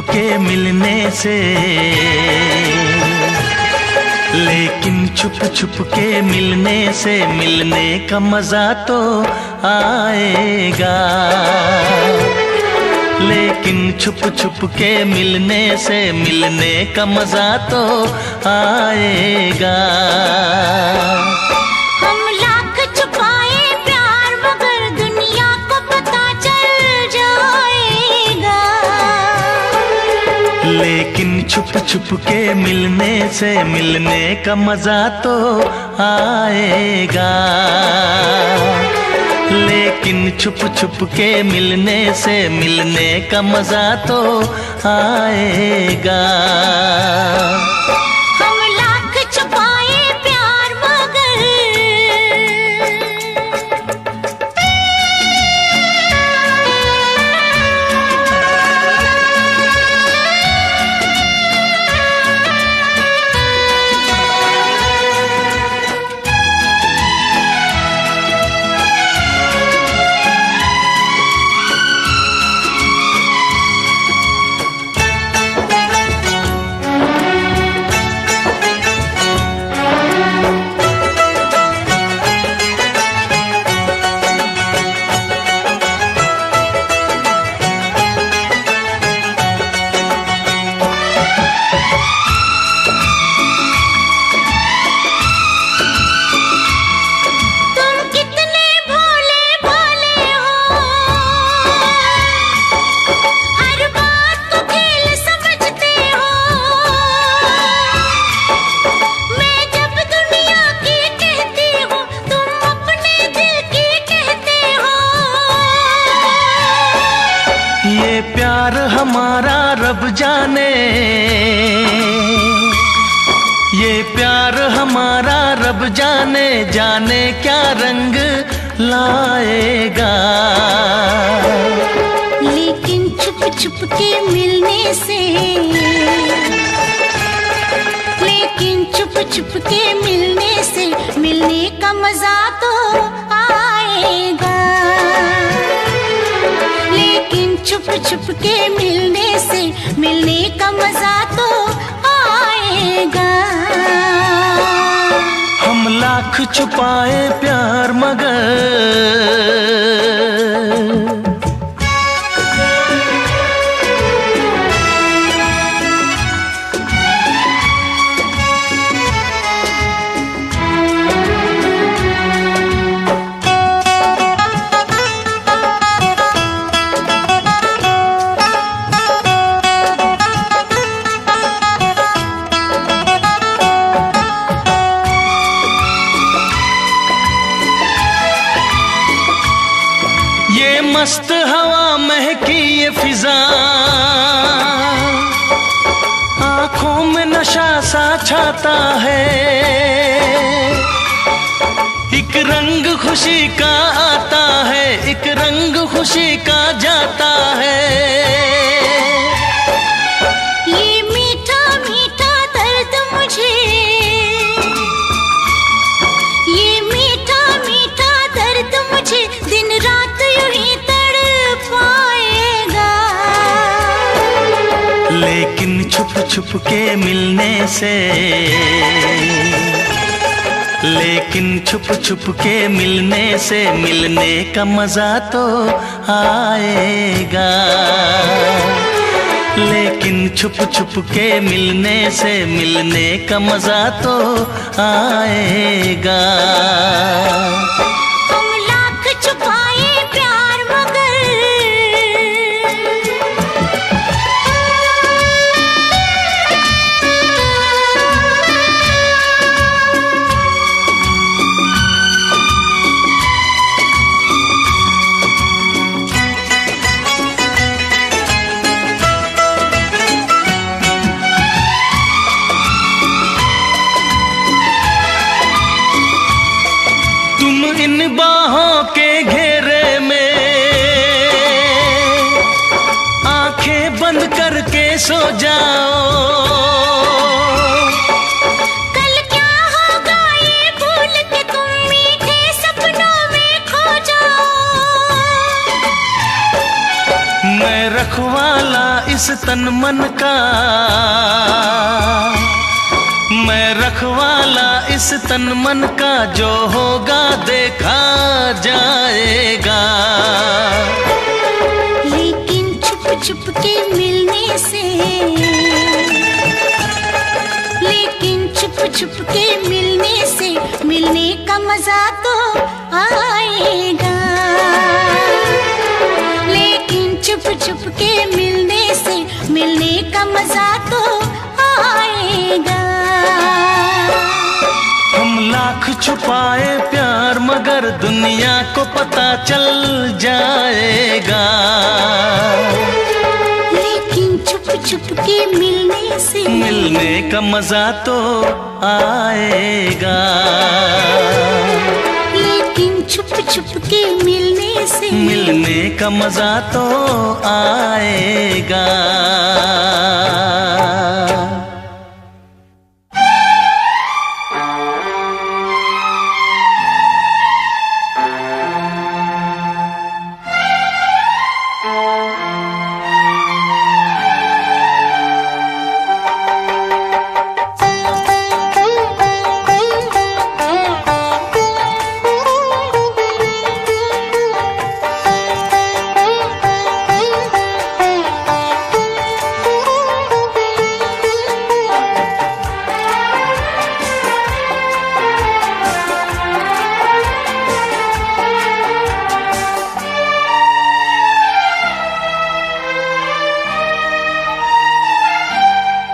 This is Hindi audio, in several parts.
के मिलने से, लेकिन छुप छुप के मिलने से मिलने का मजा तो आएगा। लेकिन छुप छुप के मिलने से मिलने का मजा तो आएगा। हम लाख छुपाए प्यार मगर दुनिया को पता चल जाएगा। लेकिन छुप छुप के मिलने से मिलने का मजा तो आएगा। लेकिन छुप छुप के मिलने से मिलने का मजा तो आएगा। हम लाख छुपाए प्यार मगर प्यार हमारा रब जाने, ये प्यार हमारा रब जाने, जाने क्या रंग लाएगा। लेकिन छुप छुप के मिलने से, लेकिन छुप छुप के मिलने से मिलने का मजा तो आएगा। लेकिन छुप छुप के मिलने से मिलने का मजा तो आएगा। हम लाख छुपाए प्यार मगर ये मस्त हवा महकी ये फिजा, आंखों में नशा सा छाता है। एक रंग खुशी का आता है, एक रंग खुशी का जाता है। ये मीठा मीठा दर्द मुझे, ये मीठा मीठा दर्द मुझे दिन रात यूं ही तड़पाएगा। लेकिन छुप छुप के मिलने से, लेकिन छुप छुप के मिलने से मिलने का मजा तो आएगा। लेकिन छुप छुप के मिलने से मिलने का मजा तो आएगा। हम लाख छुपाए प्यार मगर इन बाहों के घेरे में आंखें बंद करके सो जाओ। कल क्या होगा ये भूल के तुम मीठे सपनों में खो जाओ। मैं रखवाला इस तन मन का, मैं रखवाला इस तन मन का, जो होगा देखा जाएगा। लेकिन छुप छुप के मिलने से, लेकिन छुप छुप के मिलने से मिलने का मजा तो आएगा। लेकिन छुप छुप के मिलने से मिलने का मजा तो आएगा। हम लाख छुपाए प्यार मगर दुनिया को पता चल जाएगा। लेकिन छुप छुप के मिलने से मिलने का मजा तो आएगा। लेकिन छुप छुप के मिलने से मिलने का मजा तो आएगा।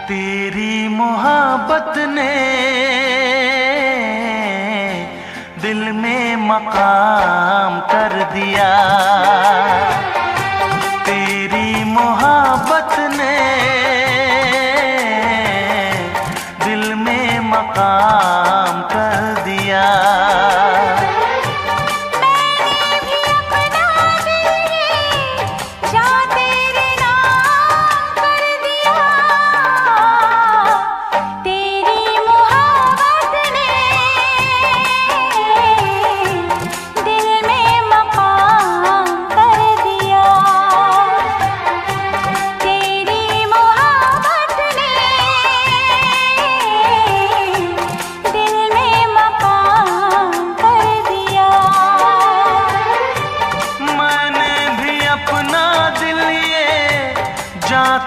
तेरी मोहब्बत ने दिल में मकाम कर दिया। तेरी मोहब्बत ने दिल में मकाम कर दिया।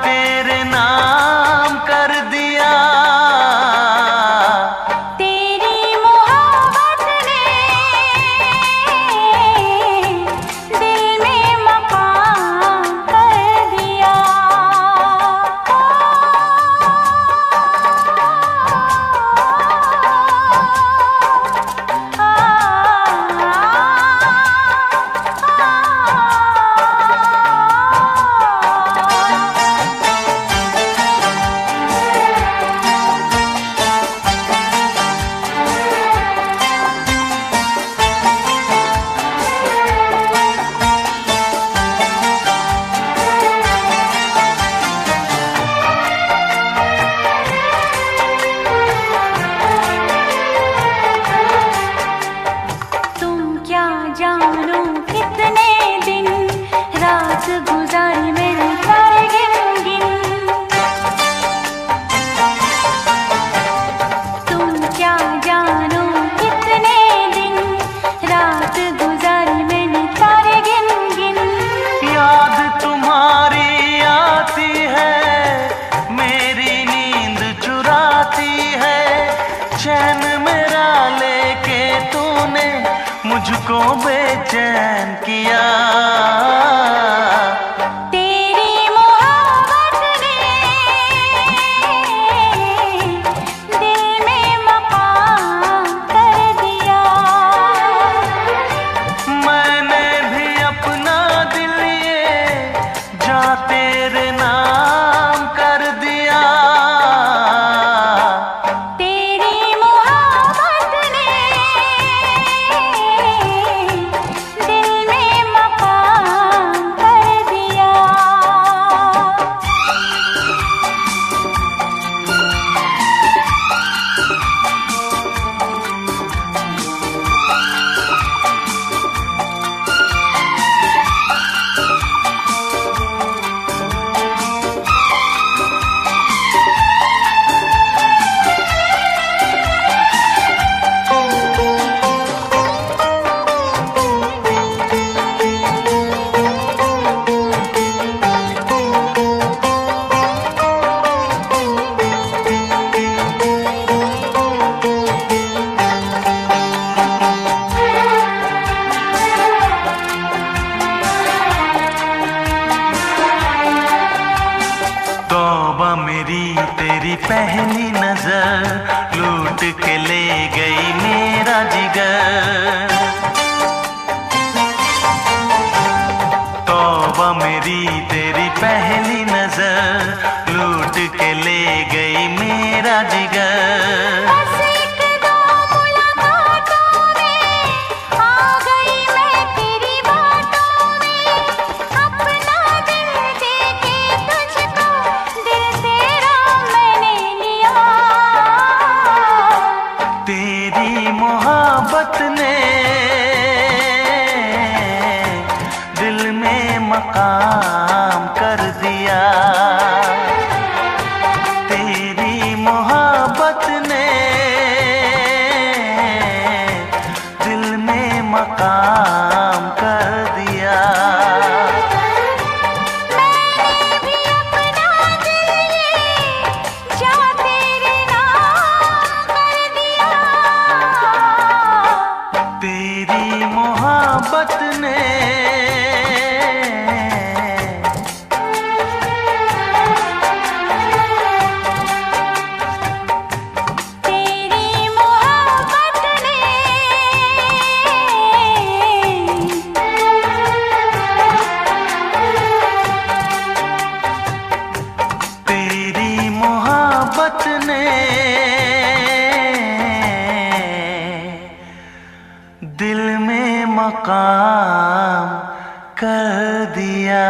तेरे नाम कर दिया। तेरी मोहब्बत ने दिल में मकाम कर दिया। जानो कितने दिन रात गुजारी मैंने तारे गिन गिन। तुम क्या जानो कितने दिन रात गुजारी मैंने तारे गिन गिन। याद तुम्हारी आती है, मेरी नींद चुराती है। चैन मेरा लेके तूने मुझको बेचैन किया। तेरी मोहब्बत ने दिल में मकाम कर दिया। मैंने भी अपना दिल ये जा तेरे नाम कर दिया। तेरी मोहब्बत ने दिल में मकाम कर मोहब्बत ने दिल में मकाम कर दिया। तेरी मोहब्बत ने दिल में मकाम कर दिया। मोहब्बत ने तेरी मोहब्बत ने तेरी मोहब्बत ने दिल में मकाम कर दिया।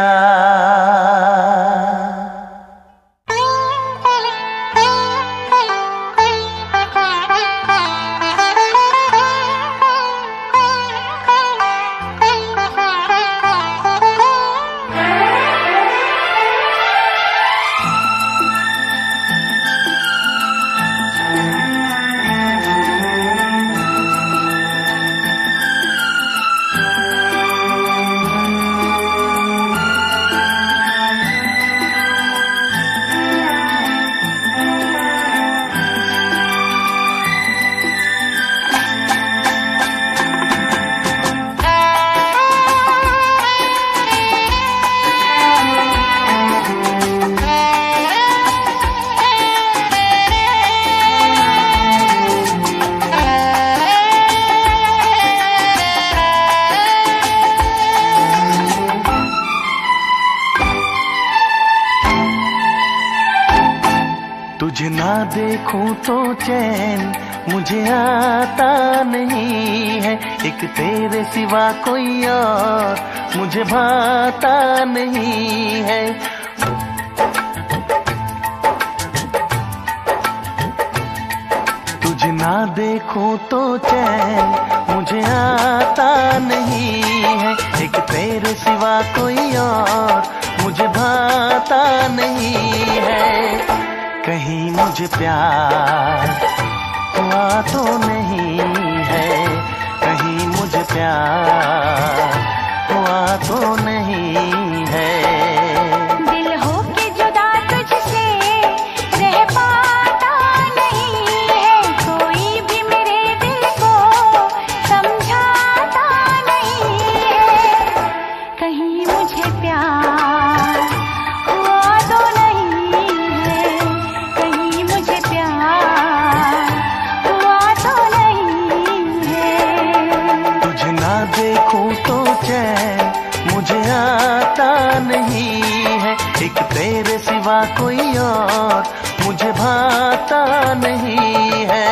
तुझे ना देखूं तो चैन मुझे आता नहीं है। एक तेरे सिवा कोई और मुझे भाता नहीं है। तुझे ना देखूं तो चैन मुझे आता नहीं है। एक तेरे सिवा कोई और मुझे भाता नहीं है। कहीं मुझे प्यार हुआ तो नहीं है। कहीं मुझे प्यार हुआ तो नहीं है। दिल हो के जुदा तुझसे रह पाता नहीं है। कोई भी मेरे दिल को समझाता नहीं है। कहीं मुझे प्यार हुआ तो नहीं है। कहीं मुझे प्यार हुआ तो नहीं है। तुझे ना देखूं तो चैन मुझे आता नहीं है। एक तेरे सिवा कोई और मुझे भाता नहीं है।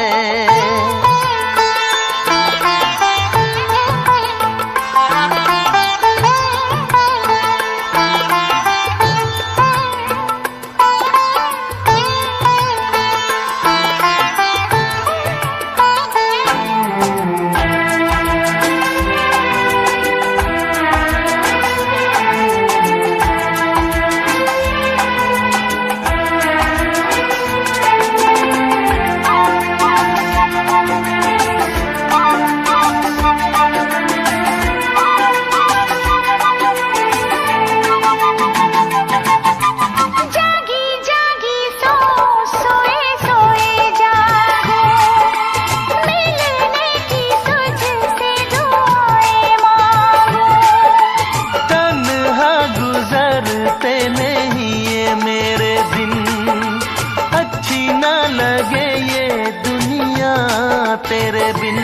तेरे बिन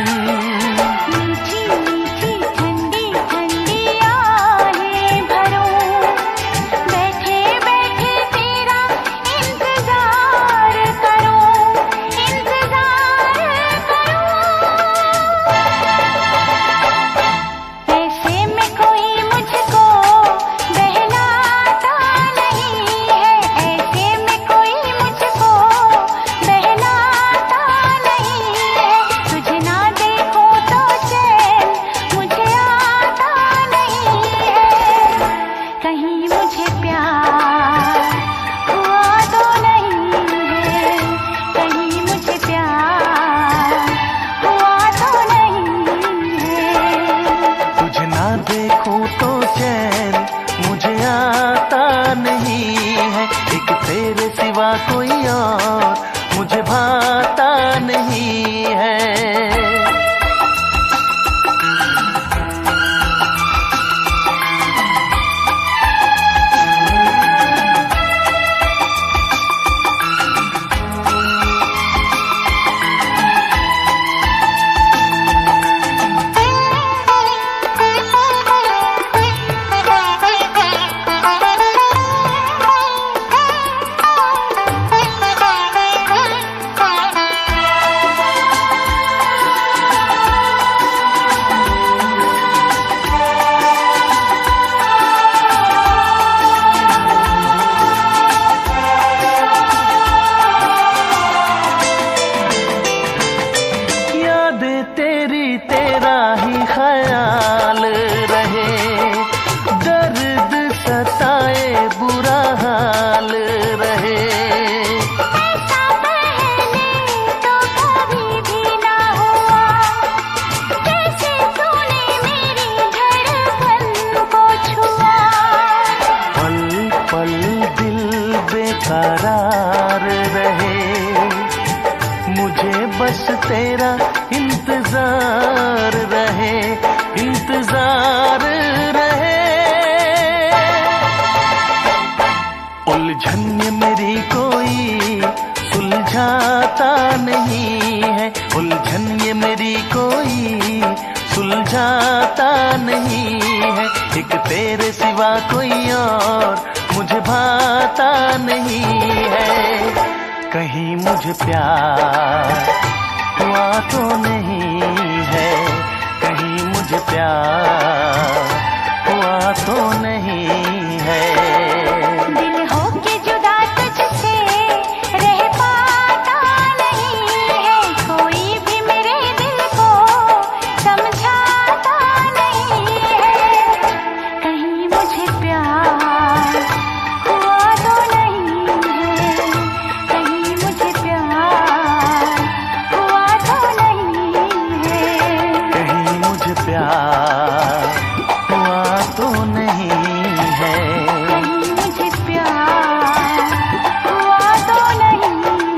मीठी मीठी ठंडी ठंडी आहें भरूं, बैठे बैठे तेरा इंतजार करूं, इंतजार करूं। ऐसे में कोई मुझको बहलाता नहीं है, ऐसे में कोई मुझको बहलाता नहीं है। तुझे ना तेरी तेरा ही ख्याल रहे, दर्द सताए बुरा हाल रहे। ऐसा पहले तो कभी भी ना हुआ, जैसे तूने मेरी धड़कन को छुआ। पल पल दिल बेकरार रहे, मुझे बस तेरा इंतजार रहे, इंतजार रहे। उलझन ये मेरी कोई सुलझाता नहीं है, उलझन ये मेरी कोई सुलझाता नहीं है। एक तेरे सिवा कोई और मुझे भाता नहीं है। कहीं मुझे प्यार हुआ तो नहीं है, कहीं मुझे प्यार हुआ तो नहीं है। दिल होके जुदा तुझसे रह पाता नहीं है, कोई भी मेरे दिल को समझाता नहीं है। कहीं मुझे प्यार हुआ तो नहीं है, कहीं मुझे प्यार हुआ तो नहीं है। कहीं मुझे प्यार हुआ तो नहीं है, कहीं मुझे प्यार हुआ तो नहीं है।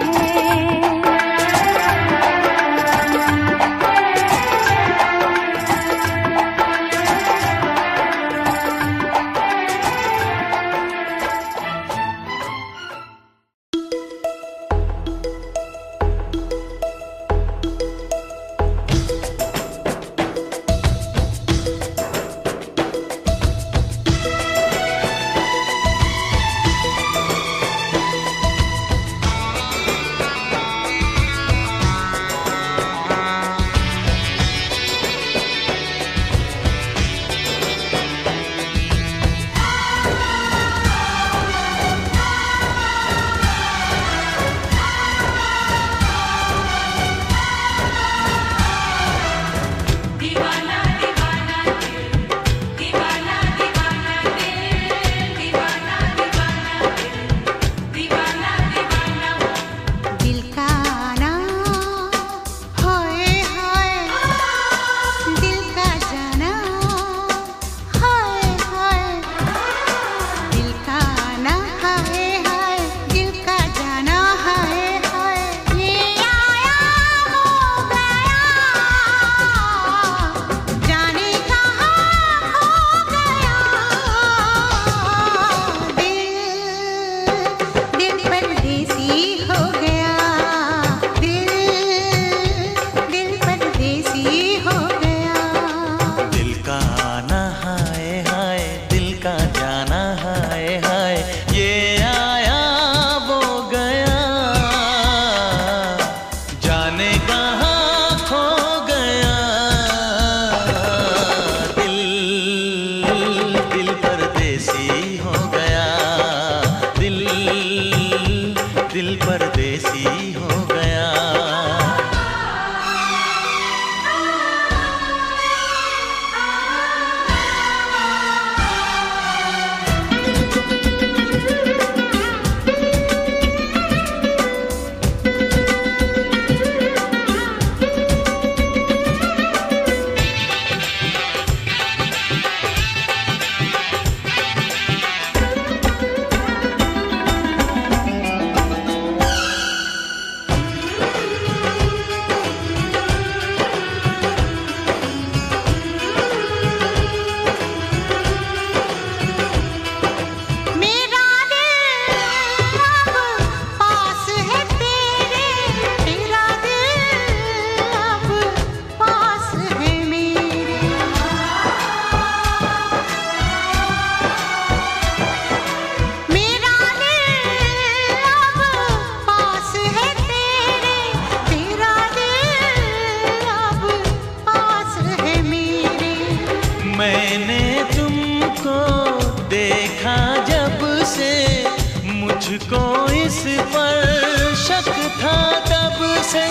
मुझको इस पर शक था तब से,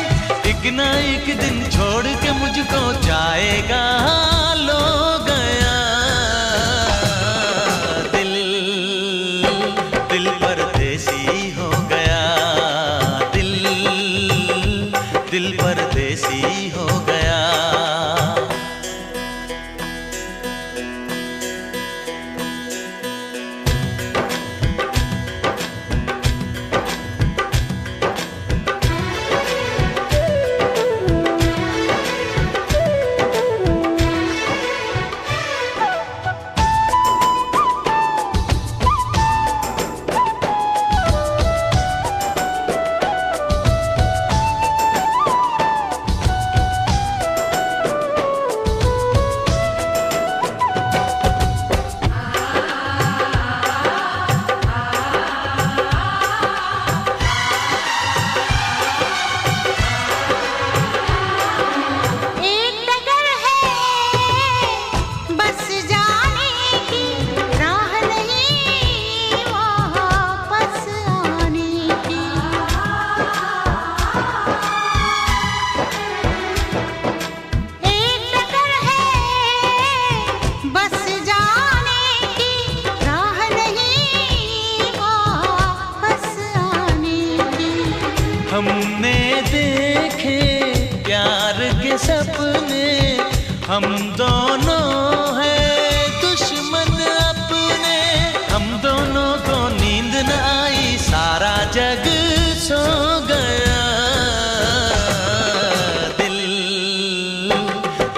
एक ना एक दिन छोड़ के मुझको जाएगा, लो गया दिल, दिल परदेसी हो गया, दिल, दिल परदेसी हो गया। हमने देखे प्यार के सपने, हम दोनों हैं दुश्मन अपने, हम दोनों को नींद न आई, सारा जग सो गया, दिल,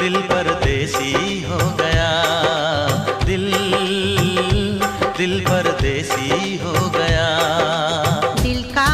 दिल परदेसी हो गया, दिल, दिल परदेसी हो गया। दिल का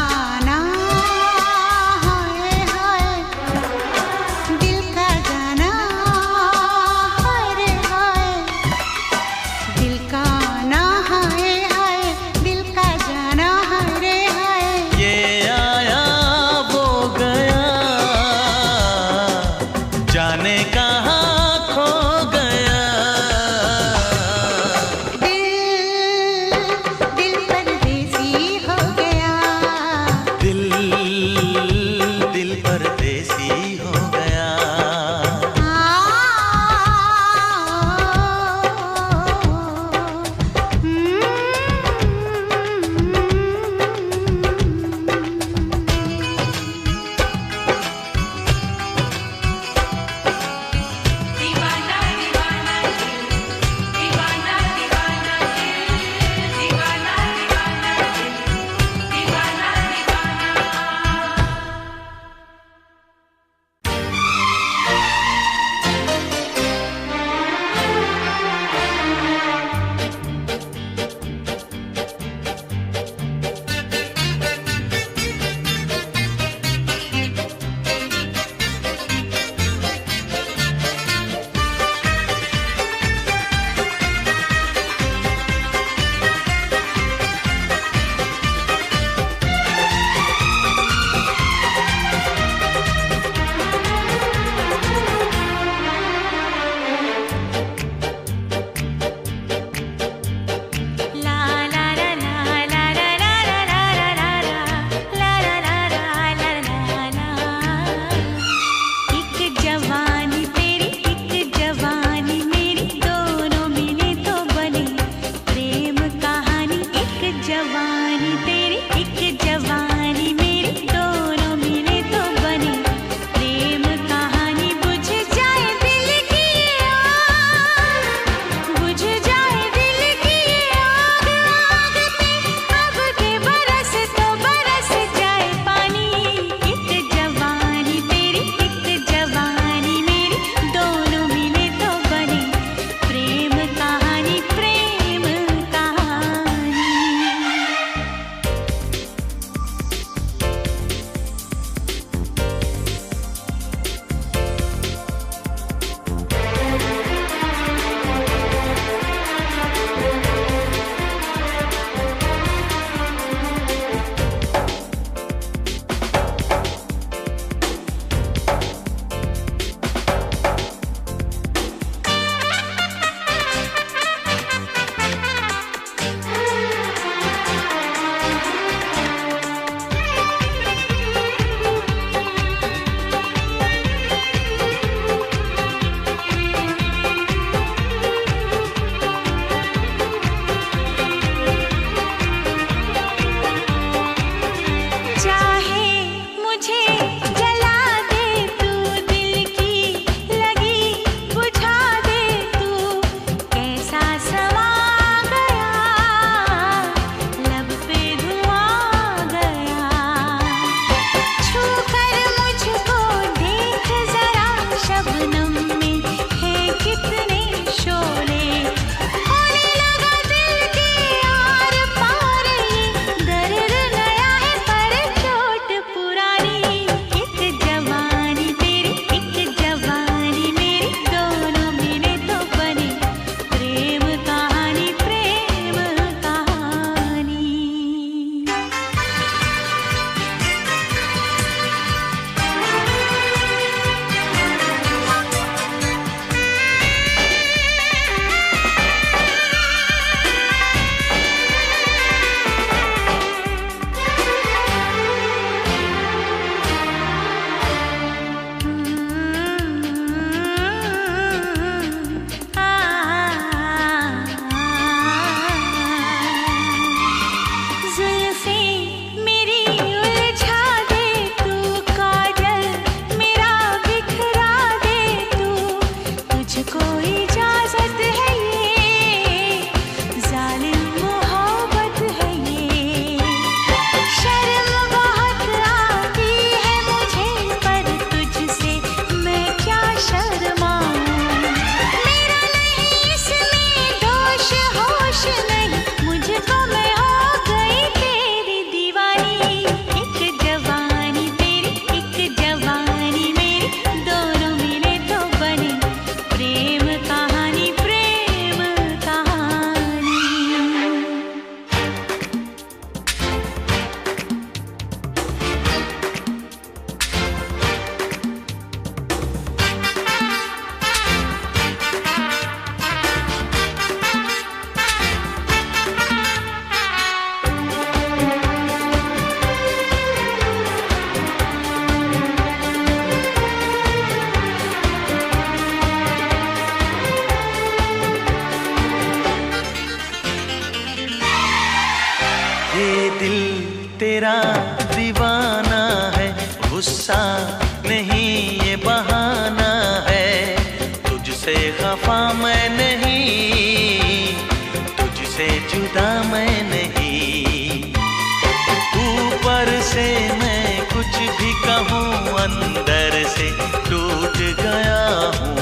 गया हूँ।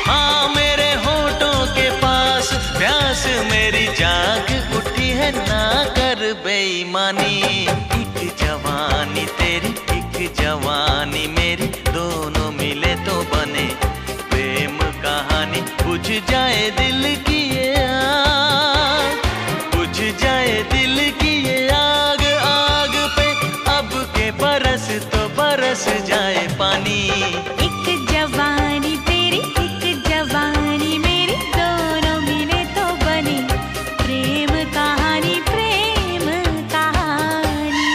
हाँ मेरे होठों के पास प्यास मेरी जाग उठी है, ना कर बेईमानी। एक जवानी तेरी एक जवानी मेरी, दोनों मिले तो बने प्रेम कहानी। बुझ जाए दिल की ये आग, बुझ जाए दिल की ये आग, आग पे अब के बरस तो बरस जाए पानी। एक जवानी तेरी एक जवानी मेरी, दोनों मिले तो बनी प्रेम कहानी, प्रेम कहानी।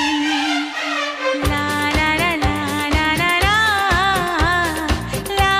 ला ला ला ला ला ला ला,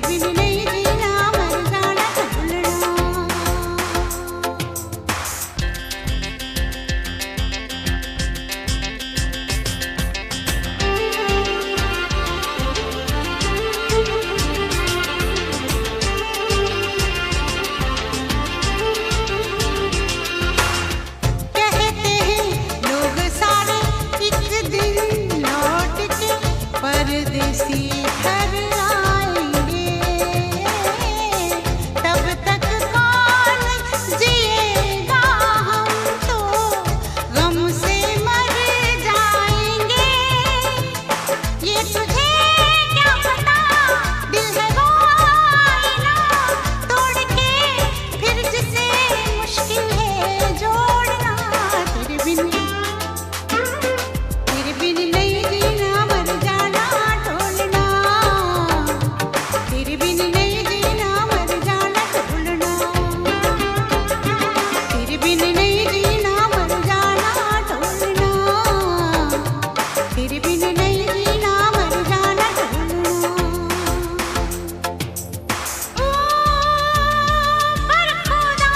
बिन नहीं जीना मर जाना ढूंढना। कहते हैं लोग सारे एक दिन लौट के परदेसी घर आएंगे, तब तक कौन जिएगा, हम तो गम से मर जाएंगे। ये तुझे क्या पता, दिल है वो आईना तोड़ के फिर जिसे मुश्किल है जोड़ना। तेरे बिन नहीं जीना मर जाना ढूंढना। तेरे बिन नहीं जीना मर जाना ढूंढना। तेरे बिन नहीं जीना मर जाना ढूंढना। तेरे बिन नहीं जीना मर जाना ढूंढना। ओ पर खुदा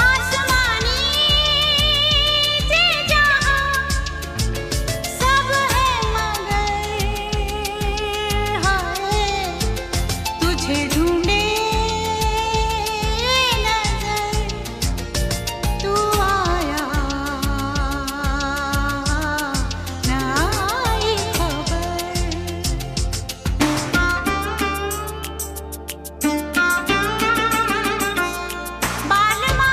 आसमानी जे जहां सब है मगर हाय तुझे ढूंढे नजर तू आया ना आई खबर। बालमा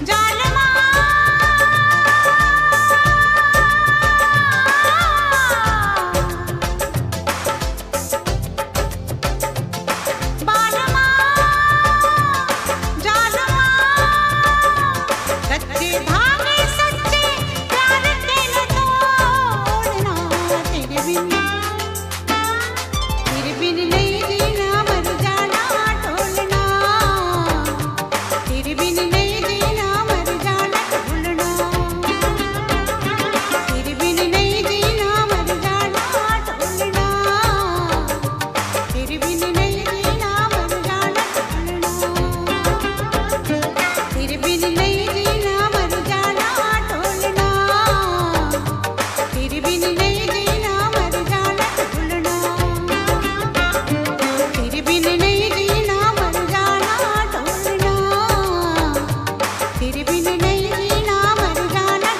जालमा बालमा जालमा कच्चे धागे सच्चे प्यार के न तोड़ना। तेरे बिन नहीं जीना मर जाना ढूंढना। तेरे बिन नहीं जीना मर जाना ढूंढना। तेरे बिन नहीं जीना मर जाना ढूंढना। तेरे बिन नहीं जीना मर जाना ढूंढना। तेरे बिन नहीं जीना मर जाना ढूंढना। तेरे बिन नहीं जीना मर जाना ढूंढना। तेरे बिन नहीं जीना मर जाना ढूंढना। तेरे बिन नहीं जीना मर जाना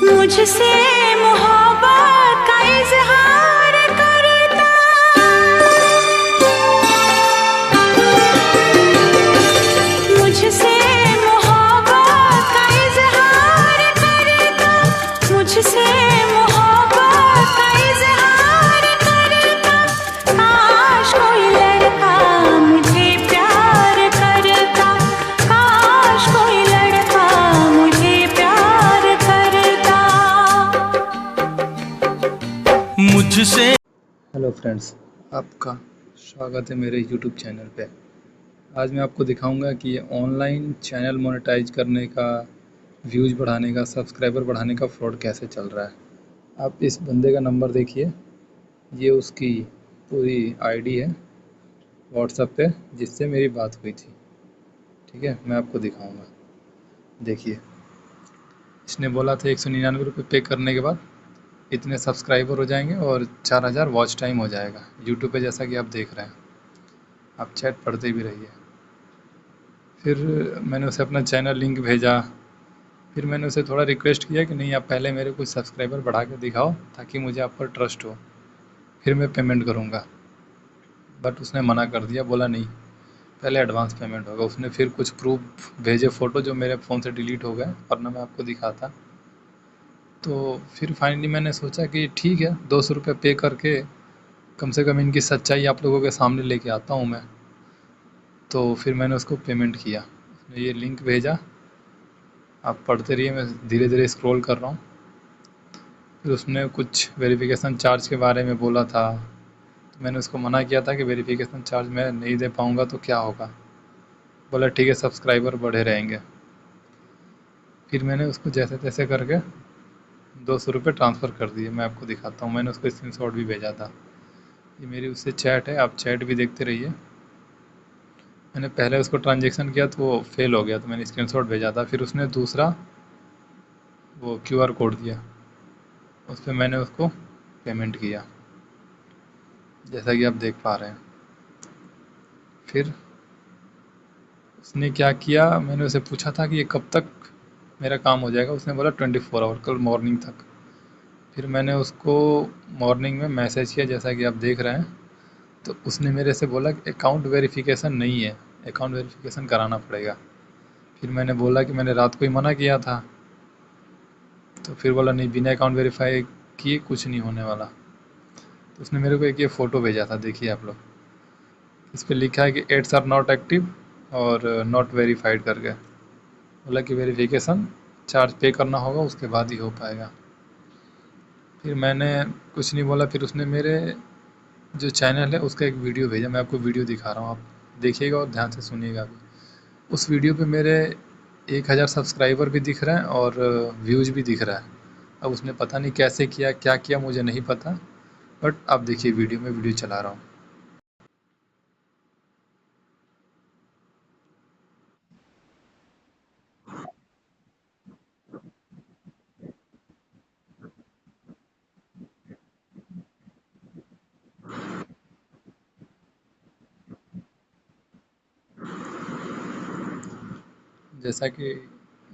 मुझसे मोहब्बत का इजहार करता, मुझसे मोहब्बत का इजहार करता, मुझसे मोहब्बत का इजहार करता। काश कोई लड़का मुझे प्यार करता, काश कोई लड़का मुझे प्यार करता। मुझसे हेलो फ्रेंड्स, आपका स्वागत है मेरे यूट्यूब चैनल पे। आज मैं आपको दिखाऊंगा कि ऑनलाइन चैनल मोनेटाइज करने का, व्यूज़ बढ़ाने का, सब्सक्राइबर बढ़ाने का फ्रॉड कैसे चल रहा है। आप इस बंदे का नंबर देखिए, ये उसकी पूरी आईडी है व्हाट्सएप पे जिससे मेरी बात हुई थी। ठीक है, मैं आपको दिखाऊंगा। देखिए, इसने बोला था 199 रुपये पे करने के बाद इतने सब्सक्राइबर हो जाएंगे और 4000 वॉच टाइम हो जाएगा यूट्यूब पे, जैसा कि आप देख रहे हैं। आप चैट पढ़ते भी रहिए। फिर मैंने उसे अपना चैनल लिंक भेजा। फिर मैंने उसे थोड़ा रिक्वेस्ट किया कि नहीं, आप पहले मेरे कुछ सब्सक्राइबर बढ़ा के दिखाओ ताकि मुझे आप पर ट्रस्ट हो, फिर मैं पेमेंट करूँगा। बट उसने मना कर दिया, बोला नहीं, पहले एडवांस पेमेंट होगा। उसने फिर कुछ प्रूफ भेजे, फ़ोटो जो मेरे फ़ोन से डिलीट हो गए, वरना मैं आपको दिखाता। तो फिर फाइनली मैंने सोचा कि ठीक है, 200 रुपये पे करके कम से कम इनकी सच्चाई आप लोगों के सामने लेके आता हूँ मैं। तो फिर मैंने उसको पेमेंट किया, उसने ये लिंक भेजा, आप पढ़ते रहिए, मैं धीरे धीरे स्क्रॉल कर रहा हूँ। फिर उसने कुछ वेरिफिकेशन चार्ज के बारे में बोला था, तो मैंने उसको मना किया था कि वेरिफिकेशन चार्ज मैं नहीं दे पाऊँगा तो क्या होगा। बोला ठीक है, सब्सक्राइबर बढ़े रहेंगे। फिर मैंने उसको जैसे तैसे करके 200 रुपये ट्रांसफ़र कर दिए। मैं आपको दिखाता हूँ, मैंने उसको स्क्रीनशॉट भी भेजा था। ये मेरी उससे चैट है, आप चैट भी देखते रहिए। मैंने पहले उसको ट्रांजेक्शन किया तो वो फेल हो गया, तो मैंने स्क्रीनशॉट भेजा था। फिर उसने दूसरा वो QR कोड दिया, उस पर मैंने उसको पेमेंट किया, जैसा कि आप देख पा रहे हैं। फिर उसने क्या किया, मैंने उसे पूछा था कि ये कब तक मेरा काम हो जाएगा। उसने बोला 24 आवर, कल मॉर्निंग तक। फिर मैंने उसको मॉर्निंग में मैसेज किया, जैसा कि आप देख रहे हैं। तो उसने मेरे से बोला कि अकाउंट वेरिफिकेशन नहीं है, अकाउंट वेरिफिकेशन कराना पड़ेगा। फिर मैंने बोला कि मैंने रात को ही मना किया था। तो फिर बोला नहीं, बिना अकाउंट वेरीफाई किए कुछ नहीं होने वाला। तो उसने मेरे को एक ये फ़ोटो भेजा था, देखिए आप लोग। इस पर लिखा है कि एड्स आर नॉट एक्टिव और नॉट वेरीफाइड करके। बोला कि वेरिफिकेशन चार्ज पे करना होगा, उसके बाद ही हो पाएगा। फिर मैंने कुछ नहीं बोला। फिर उसने मेरे जो चैनल है उसका एक वीडियो भेजा, मैं आपको वीडियो दिखा रहा हूँ, आप देखिएगा और ध्यान से सुनिएगा भी। उस वीडियो पे मेरे 1000 सब्सक्राइबर भी दिख रहे हैं और व्यूज़ भी दिख रहा है। अब उसने पता नहीं कैसे किया, क्या किया, मुझे नहीं पता, बट आप देखिए वीडियो में, वीडियो चला रहा हूँ। जैसा कि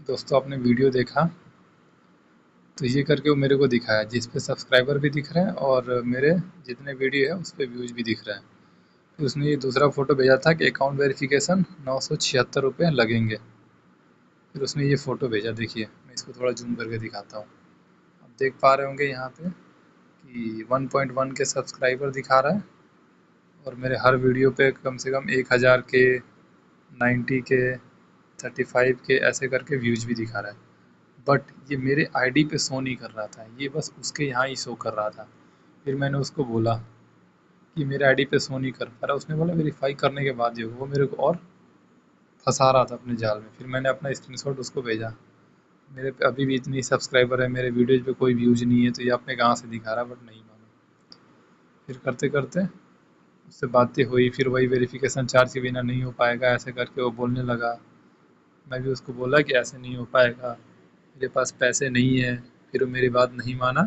दोस्तों आपने वीडियो देखा, तो ये करके वो मेरे को दिखाया, जिस पे सब्सक्राइबर भी दिख रहे हैं और मेरे जितने वीडियो है उस पर व्यूज़ भी दिख रहे हैं। फिर उसने ये दूसरा फ़ोटो भेजा था कि अकाउंट वेरिफिकेशन 976 रुपये लगेंगे। फिर उसने ये फ़ोटो भेजा, देखिए मैं इसको थोड़ा जूम करके दिखाता हूँ। आप देख पा रहे होंगे यहाँ पे कि 1.1 के सब्सक्राइबर दिखा रहा है और मेरे हर वीडियो पे कम से कम 1000 के, 90 के, 35 के ऐसे करके व्यूज़ भी दिखा रहा है। बट ये मेरे आईडी पे शो नहीं कर रहा था, ये बस उसके यहाँ ही शो कर रहा था। फिर मैंने उसको बोला कि मेरे आईडी पे शो नहीं कर पा रहा। उसने बोला वेरीफाई करने के बाद ही होगा। वो मेरे को और फंसा रहा था अपने जाल में। फिर मैंने अपना स्क्रीनशॉट उसको भेजा, मेरे पे अभी भी इतनी सब्सक्राइबर है, मेरे वीडियोज़ पे कोई व्यूज़ नहीं है, तो ये आपने कहाँ से दिखा रहा, बट नहीं माना। फिर करते करते उससे बातें हुई, फिर वही वेरिफिकेशन चार्ज के बिना नहीं हो पाएगा ऐसे करके वो बोलने लगा। मैं भी उसको बोला कि ऐसे नहीं हो पाएगा, मेरे पास पैसे नहीं है। फिर वो मेरी बात नहीं माना।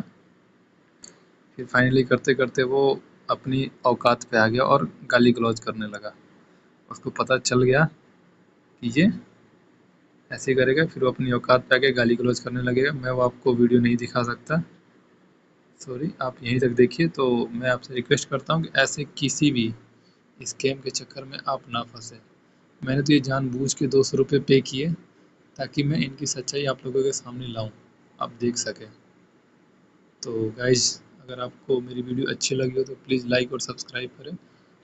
फिर फाइनली करते करते वो अपनी औकात पे आ गया और गाली गलौज करने लगा। उसको पता चल गया कि ये ऐसे करेगा, फिर वो अपनी औकात पे आके गाली गलौज करने लगेगा। मैं वो आपको वीडियो नहीं दिखा सकता, सॉरी, आप यहीं तक देखिए। तो मैं आपसे रिक्वेस्ट करता हूँ कि ऐसे किसी भी स्कैम के चक्कर में आप ना फंसे। मैंने तो ये जानबूझ के 200 रुपये पे किए ताकि मैं इनकी सच्चाई आप लोगों के सामने लाऊं, आप देख सकें। तो गाइज, अगर आपको मेरी वीडियो अच्छी लगी हो तो प्लीज़ लाइक और सब्सक्राइब करें।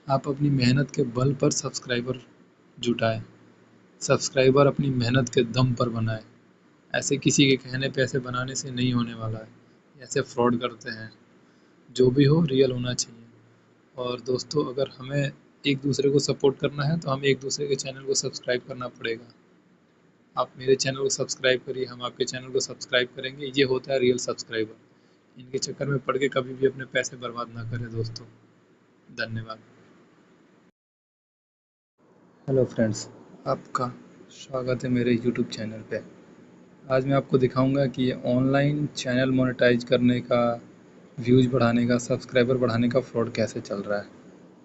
आप अपनी मेहनत के बल पर सब्सक्राइबर जुटाएं, सब्सक्राइबर अपनी मेहनत के दम पर बनाएं। ऐसे किसी के कहने पे ऐसे बनाने से नहीं होने वाला है, ऐसे फ्रॉड करते हैं। जो भी हो रियल होना चाहिए। और दोस्तों, अगर हमें एक दूसरे को सपोर्ट करना है तो हमें एक दूसरे के चैनल को सब्सक्राइब करना पड़ेगा। आप मेरे चैनल को सब्सक्राइब करिए, हम आपके चैनल को सब्सक्राइब करेंगे। ये होता है रियल सब्सक्राइबर। इनके चक्कर में पड़ के कभी भी अपने पैसे बर्बाद ना करें दोस्तों। धन्यवाद। हेलो फ्रेंड्स, आपका स्वागत है मेरे यूट्यूब चैनल पे। आज मैं आपको दिखाऊंगा कि ये ऑनलाइन चैनल मोनेटाइज करने का, व्यूज़ बढ़ाने का, सब्सक्राइबर बढ़ाने का फ्रॉड कैसे चल रहा है।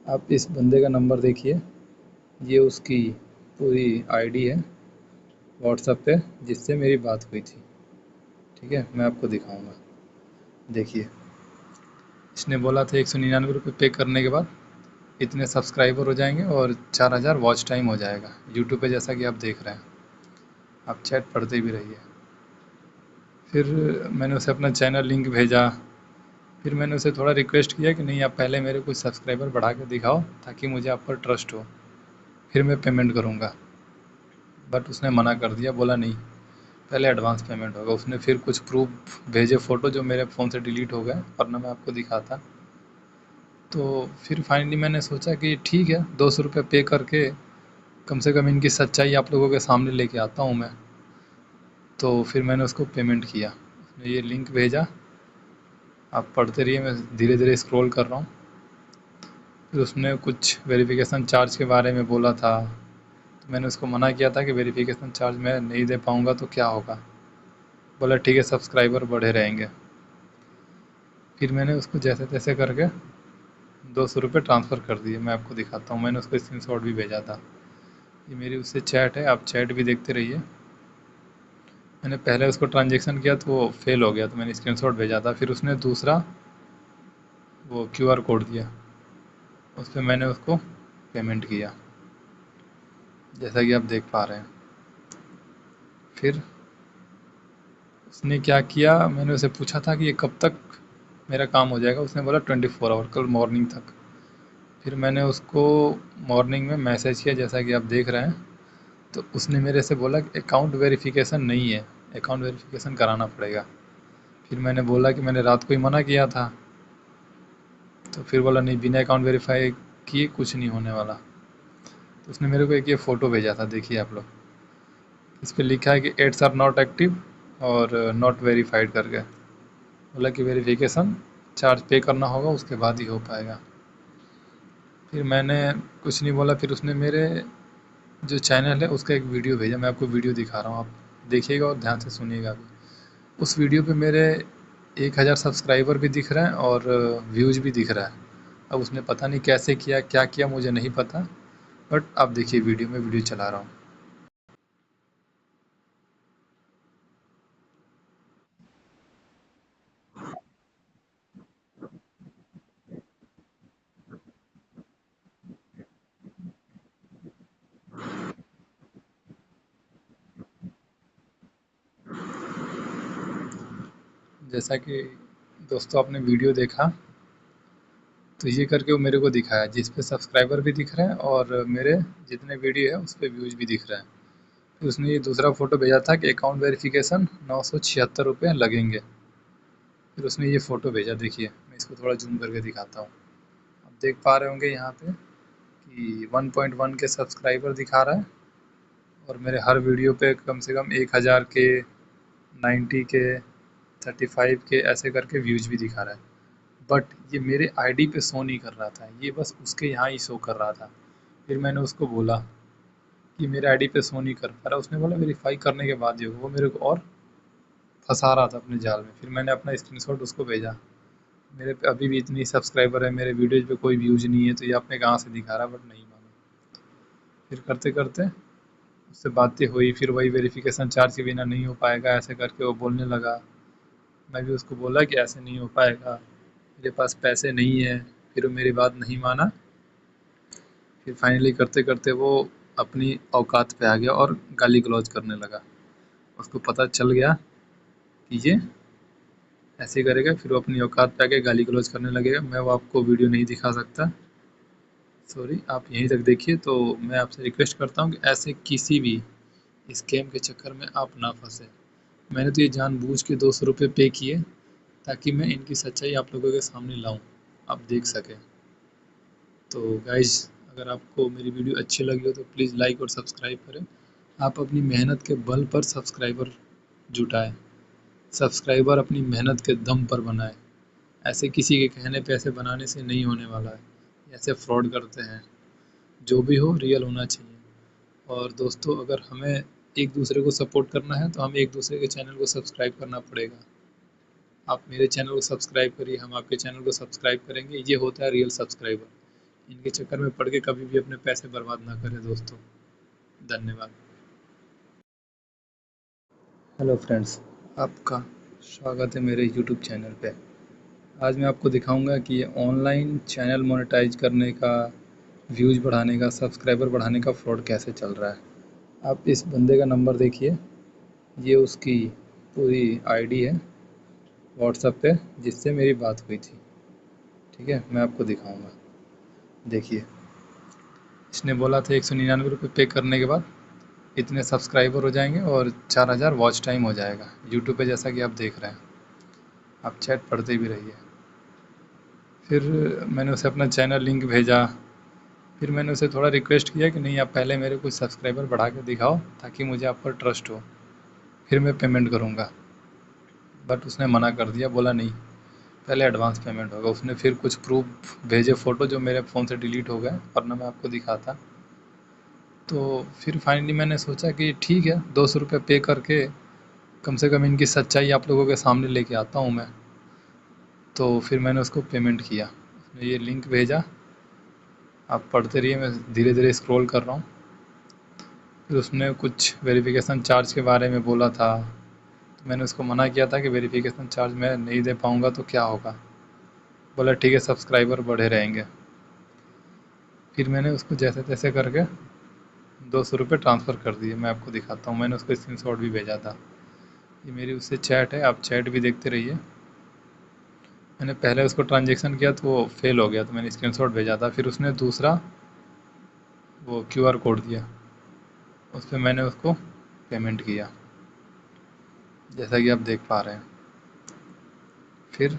आप इस बंदे का नंबर देखिए, ये उसकी पूरी आईडी है व्हाट्सएप पे जिससे मेरी बात हुई थी। ठीक है, मैं आपको दिखाऊंगा, देखिए। इसने बोला था 199 रुपये पे करने के बाद इतने सब्सक्राइबर हो जाएंगे और 4000 वॉच टाइम हो जाएगा यूट्यूब पे, जैसा कि आप देख रहे हैं। आप चैट पढ़ते भी रहिए। फिर मैंने उसे अपना चैनल लिंक भेजा। फिर मैंने उसे थोड़ा रिक्वेस्ट किया कि नहीं, आप पहले मेरे कुछ सब्सक्राइबर बढ़ा के दिखाओ ताकि मुझे आप पर ट्रस्ट हो, फिर मैं पेमेंट करूँगा। बट उसने मना कर दिया, बोला नहीं, पहले एडवांस पेमेंट होगा। उसने फिर कुछ प्रूफ भेजे, फ़ोटो जो मेरे फ़ोन से डिलीट हो गए, वरना मैं आपको दिखाता। तो फिर फाइनली मैंने सोचा कि ठीक है, 200 रुपये पे करके कम से कम इनकी सच्चाई आप लोगों के सामने लेके आता हूँ मैं। तो फिर मैंने उसको पेमेंट किया। उसने ये लिंक भेजा, आप पढ़ते रहिए, मैं धीरे धीरे स्क्रॉल कर रहा हूँ। फिर उसने कुछ वेरिफिकेशन चार्ज के बारे में बोला था, तो मैंने उसको मना किया था कि वेरिफिकेशन चार्ज मैं नहीं दे पाऊँगा तो क्या होगा। बोला ठीक है, सब्सक्राइबर बढ़े रहेंगे। फिर मैंने उसको जैसे तैसे करके 200 रुपये ट्रांसफ़र कर दिए। मैं आपको दिखाता हूँ, मैंने उसको स्क्रीनशॉट भी भेजा था। ये मेरी उससे चैट है, आप चैट भी देखते रहिए। मैंने पहले उसको ट्रांजेक्शन किया तो वो फेल हो गया, तो मैंने स्क्रीनशॉट भेजा था। फिर उसने दूसरा वो QR कोड दिया, उस पर मैंने उसको पेमेंट किया, जैसा कि आप देख पा रहे हैं। फिर उसने क्या किया, मैंने उसे पूछा था कि ये कब तक मेरा काम हो जाएगा। उसने बोला 24 आवर, कल मॉर्निंग तक। फिर मैंने उसको मॉर्निंग में मैसेज किया, जैसा कि आप देख रहे हैं। तो उसने मेरे से बोला कि अकाउंट वेरिफिकेशन नहीं है, अकाउंट वेरिफिकेशन कराना पड़ेगा। फिर मैंने बोला कि मैंने रात को ही मना किया था। तो फिर बोला नहीं, बिना अकाउंट वेरीफाई किए कुछ नहीं होने वाला। तो उसने मेरे को एक ये फ़ोटो भेजा था, देखिए आप लोग। इस पर लिखा है कि एड्स आर नॉट एक्टिव और नॉट वेरीफाइड करके। बोला कि वेरिफिकेशन चार्ज पे करना होगा, उसके बाद ही हो पाएगा। फिर मैंने कुछ नहीं बोला। फिर उसने मेरे जो चैनल है उसका एक वीडियो भेजा, मैं आपको वीडियो दिखा रहा हूँ, आप देखिएगा और ध्यान से सुनिएगा भी। उस वीडियो पे मेरे 1000 सब्सक्राइबर भी दिख रहे हैं और व्यूज़ भी दिख रहा है। अब उसने पता नहीं कैसे किया, क्या किया, मुझे नहीं पता। बट आप देखिए वीडियो में, वीडियो चला रहा हूँ। जैसा कि दोस्तों आपने वीडियो देखा, तो ये करके वो मेरे को दिखाया, जिस पे सब्सक्राइबर भी दिख रहे हैं और मेरे जितने वीडियो है उस पर व्यूज़ भी दिख रहे हैं। फिर उसने ये दूसरा फ़ोटो भेजा था कि अकाउंट वेरिफिकेशन 976 रुपये लगेंगे। फिर उसने ये फ़ोटो भेजा, देखिए मैं इसको थोड़ा जूम करके दिखाता हूँ। आप देख पा रहे होंगे यहाँ पे कि 1.1 के सब्सक्राइबर दिखा रहा है और मेरे हर वीडियो पे कम से कम 1000 के, 90 के, 35 के ऐसे करके व्यूज़ भी दिखा रहा है। बट ये मेरे आईडी पे शो नहीं कर रहा था, ये बस उसके यहाँ ही शो कर रहा था। फिर मैंने उसको बोला कि मेरे आईडी पे शो नहीं कर पा रहा। उसने बोला वेरीफाई करने के बाद ही होगा। वो मेरे को और फंसा रहा था अपने जाल में। फिर मैंने अपना स्क्रीनशॉट उसको भेजा, मेरे पे अभी भी इतनी सब्सक्राइबर है, मेरे वीडियोज़ पे कोई व्यूज़ नहीं है, तो ये आपने कहाँ से दिखा रहा, बट नहीं माना। फिर करते करते उससे बातें हुई, फिर वही वेरिफिकेशन चार्ज के बिना नहीं हो पाएगा ऐसे करके वो बोलने लगा। मैं भी उसको बोला कि ऐसे नहीं हो पाएगा, मेरे पास पैसे नहीं है। फिर वो मेरी बात नहीं माना। फिर फाइनली करते करते वो अपनी औकात पे आ गया और गाली गलौज करने लगा। उसको पता चल गया कि ये ऐसे करेगा, फिर वो अपनी औकात पे आके गाली गलौज करने लगेगा। मैं वो आपको वीडियो नहीं दिखा सकता, सॉरी, आप यहीं तक देखिए। तो मैं आपसे रिक्वेस्ट करता हूँ कि ऐसे किसी भी स्कैम के चक्कर में आप ना फंसे। मैंने तो ये जानबूझ के 200 रुपये पे किए ताकि मैं इनकी सच्चाई आप लोगों के सामने लाऊं, आप देख सकें। तो गाइज़, अगर आपको मेरी वीडियो अच्छी लगी हो तो प्लीज़ लाइक और सब्सक्राइब करें। आप अपनी मेहनत के बल पर सब्सक्राइबर जुटाएं, सब्सक्राइबर अपनी मेहनत के दम पर बनाएं। ऐसे किसी के कहने पे ऐसे बनाने से नहीं होने वाला है, ऐसे फ्रॉड करते हैं। जो भी हो रियल होना चाहिए। और दोस्तों, अगर हमें एक दूसरे को सपोर्ट करना है तो हमें एक दूसरे के चैनल को सब्सक्राइब करना पड़ेगा। आप मेरे चैनल को सब्सक्राइब करिए, हम आपके चैनल को सब्सक्राइब करेंगे। ये होता है रियल सब्सक्राइबर। इनके चक्कर में पड़ के कभी भी अपने पैसे बर्बाद ना करें दोस्तों। धन्यवाद। हेलो फ्रेंड्स, आपका स्वागत है मेरे यूट्यूब चैनल पे। आज मैं आपको दिखाऊंगा कि ये ऑनलाइन चैनल मोनेटाइज करने का, व्यूज़ बढ़ाने का, सब्सक्राइबर बढ़ाने का फ्रॉड कैसे चल रहा है। आप इस बंदे का नंबर देखिए, ये उसकी पूरी आईडी है व्हाट्सएप पे जिससे मेरी बात हुई थी। ठीक है, मैं आपको दिखाऊंगा। देखिए, इसने बोला था 199 रुपये पे करने के बाद इतने सब्सक्राइबर हो जाएंगे और 4000 वॉच टाइम हो जाएगा यूट्यूब पे, जैसा कि आप देख रहे हैं। आप चैट पढ़ते भी रहिए। फिर मैंने उसे अपना चैनल लिंक भेजा। फिर मैंने उसे थोड़ा रिक्वेस्ट किया कि नहीं, आप पहले मेरे कुछ सब्सक्राइबर बढ़ा के दिखाओ ताकि मुझे आप पर ट्रस्ट हो, फिर मैं पेमेंट करूँगा। बट उसने मना कर दिया, बोला नहीं, पहले एडवांस पेमेंट होगा। उसने फिर कुछ प्रूफ भेजे, फ़ोटो, जो मेरे फ़ोन से डिलीट हो गए वरना मैं आपको दिखाता। तो फिर फाइनली मैंने सोचा कि ठीक है, 200 रुपये पे करके कम से कम इनकी सच्चाई आप लोगों के सामने लेके आता हूँ मैं। तो फिर मैंने उसको पेमेंट किया। उसने ये लिंक भेजा, आप पढ़ते रहिए, मैं धीरे धीरे स्क्रॉल कर रहा हूँ। फिर उसने कुछ वेरिफिकेशन चार्ज के बारे में बोला था, तो मैंने उसको मना किया था कि वेरिफिकेशन चार्ज मैं नहीं दे पाऊँगा तो क्या होगा। बोला ठीक है, सब्सक्राइबर बढ़े रहेंगे। फिर मैंने उसको जैसे तैसे करके 200 रुपये ट्रांसफ़र कर दिए। मैं आपको दिखाता हूँ, मैंने उसको स्क्रीनशॉट भी भेजा था। ये मेरी उससे चैट है, आप चैट भी देखते रहिए। मैंने पहले उसको ट्रांजेक्शन किया तो वो फेल हो गया, तो मैंने स्क्रीनशॉट भेजा था। फिर उसने दूसरा वो क्यूआर कोड दिया, उस पर मैंने उसको पेमेंट किया, जैसा कि आप देख पा रहे हैं। फिर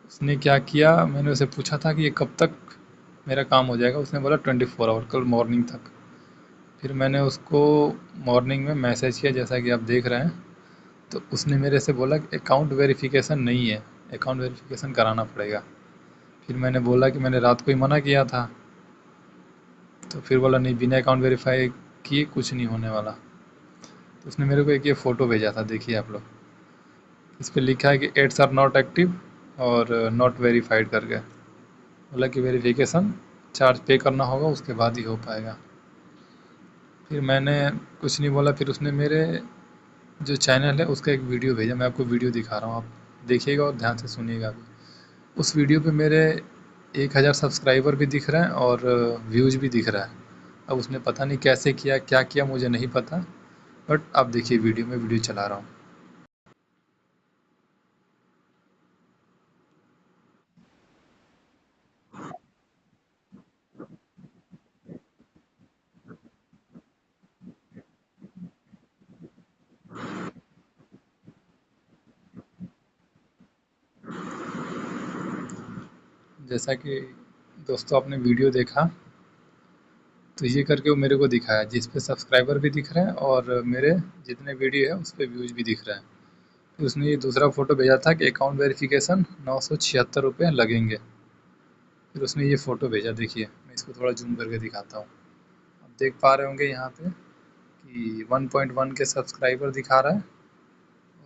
उसने क्या किया, मैंने उसे पूछा था कि ये कब तक मेरा काम हो जाएगा। उसने बोला 24 आवर, कल मॉर्निंग तक। फिर मैंने उसको मॉर्निंग में मैसेज किया, जैसा कि आप देख रहे हैं। तो उसने मेरे से बोला कि अकाउंट वेरिफिकेशन नहीं है, अकाउंट वेरिफिकेशन कराना पड़ेगा। फिर मैंने बोला कि मैंने रात को ही मना किया था। तो फिर बोला नहीं, बिना अकाउंट वेरीफाई किए कुछ नहीं होने वाला। तो उसने मेरे को एक ये फ़ोटो भेजा था, देखिए आप लोग। इस पर लिखा है कि एड्स आर नॉट एक्टिव और नॉट वेरीफाइड करके। बोला कि वेरिफिकेशन चार्ज पे करना होगा, उसके बाद ही हो पाएगा। फिर मैंने कुछ नहीं बोला। फिर उसने मेरे जो चैनल है उसका एक वीडियो भेजा, मैं आपको वीडियो दिखा रहा हूँ, आप देखिएगा और ध्यान से सुनिएगा भी। उस वीडियो पे मेरे 1000 सब्सक्राइबर भी दिख रहे हैं और व्यूज़ भी दिख रहा है। अब उसने पता नहीं कैसे किया, क्या किया, मुझे नहीं पता। बट आप देखिए वीडियो में, वीडियो चला रहा हूँ। जैसा कि दोस्तों आपने वीडियो देखा, तो ये करके वो मेरे को दिखाया, जिस पे सब्सक्राइबर भी दिख रहे हैं और मेरे जितने वीडियो है उस पर व्यूज़ भी दिख रहे हैं। फिर उसने ये दूसरा फ़ोटो भेजा था कि अकाउंट वेरिफिकेशन 976 रुपये लगेंगे। फिर उसने ये फ़ोटो भेजा, देखिए मैं इसको थोड़ा जूम करके दिखाता हूँ। आप देख पा रहे होंगे यहाँ पे कि 1.1 के सब्सक्राइबर दिखा रहा है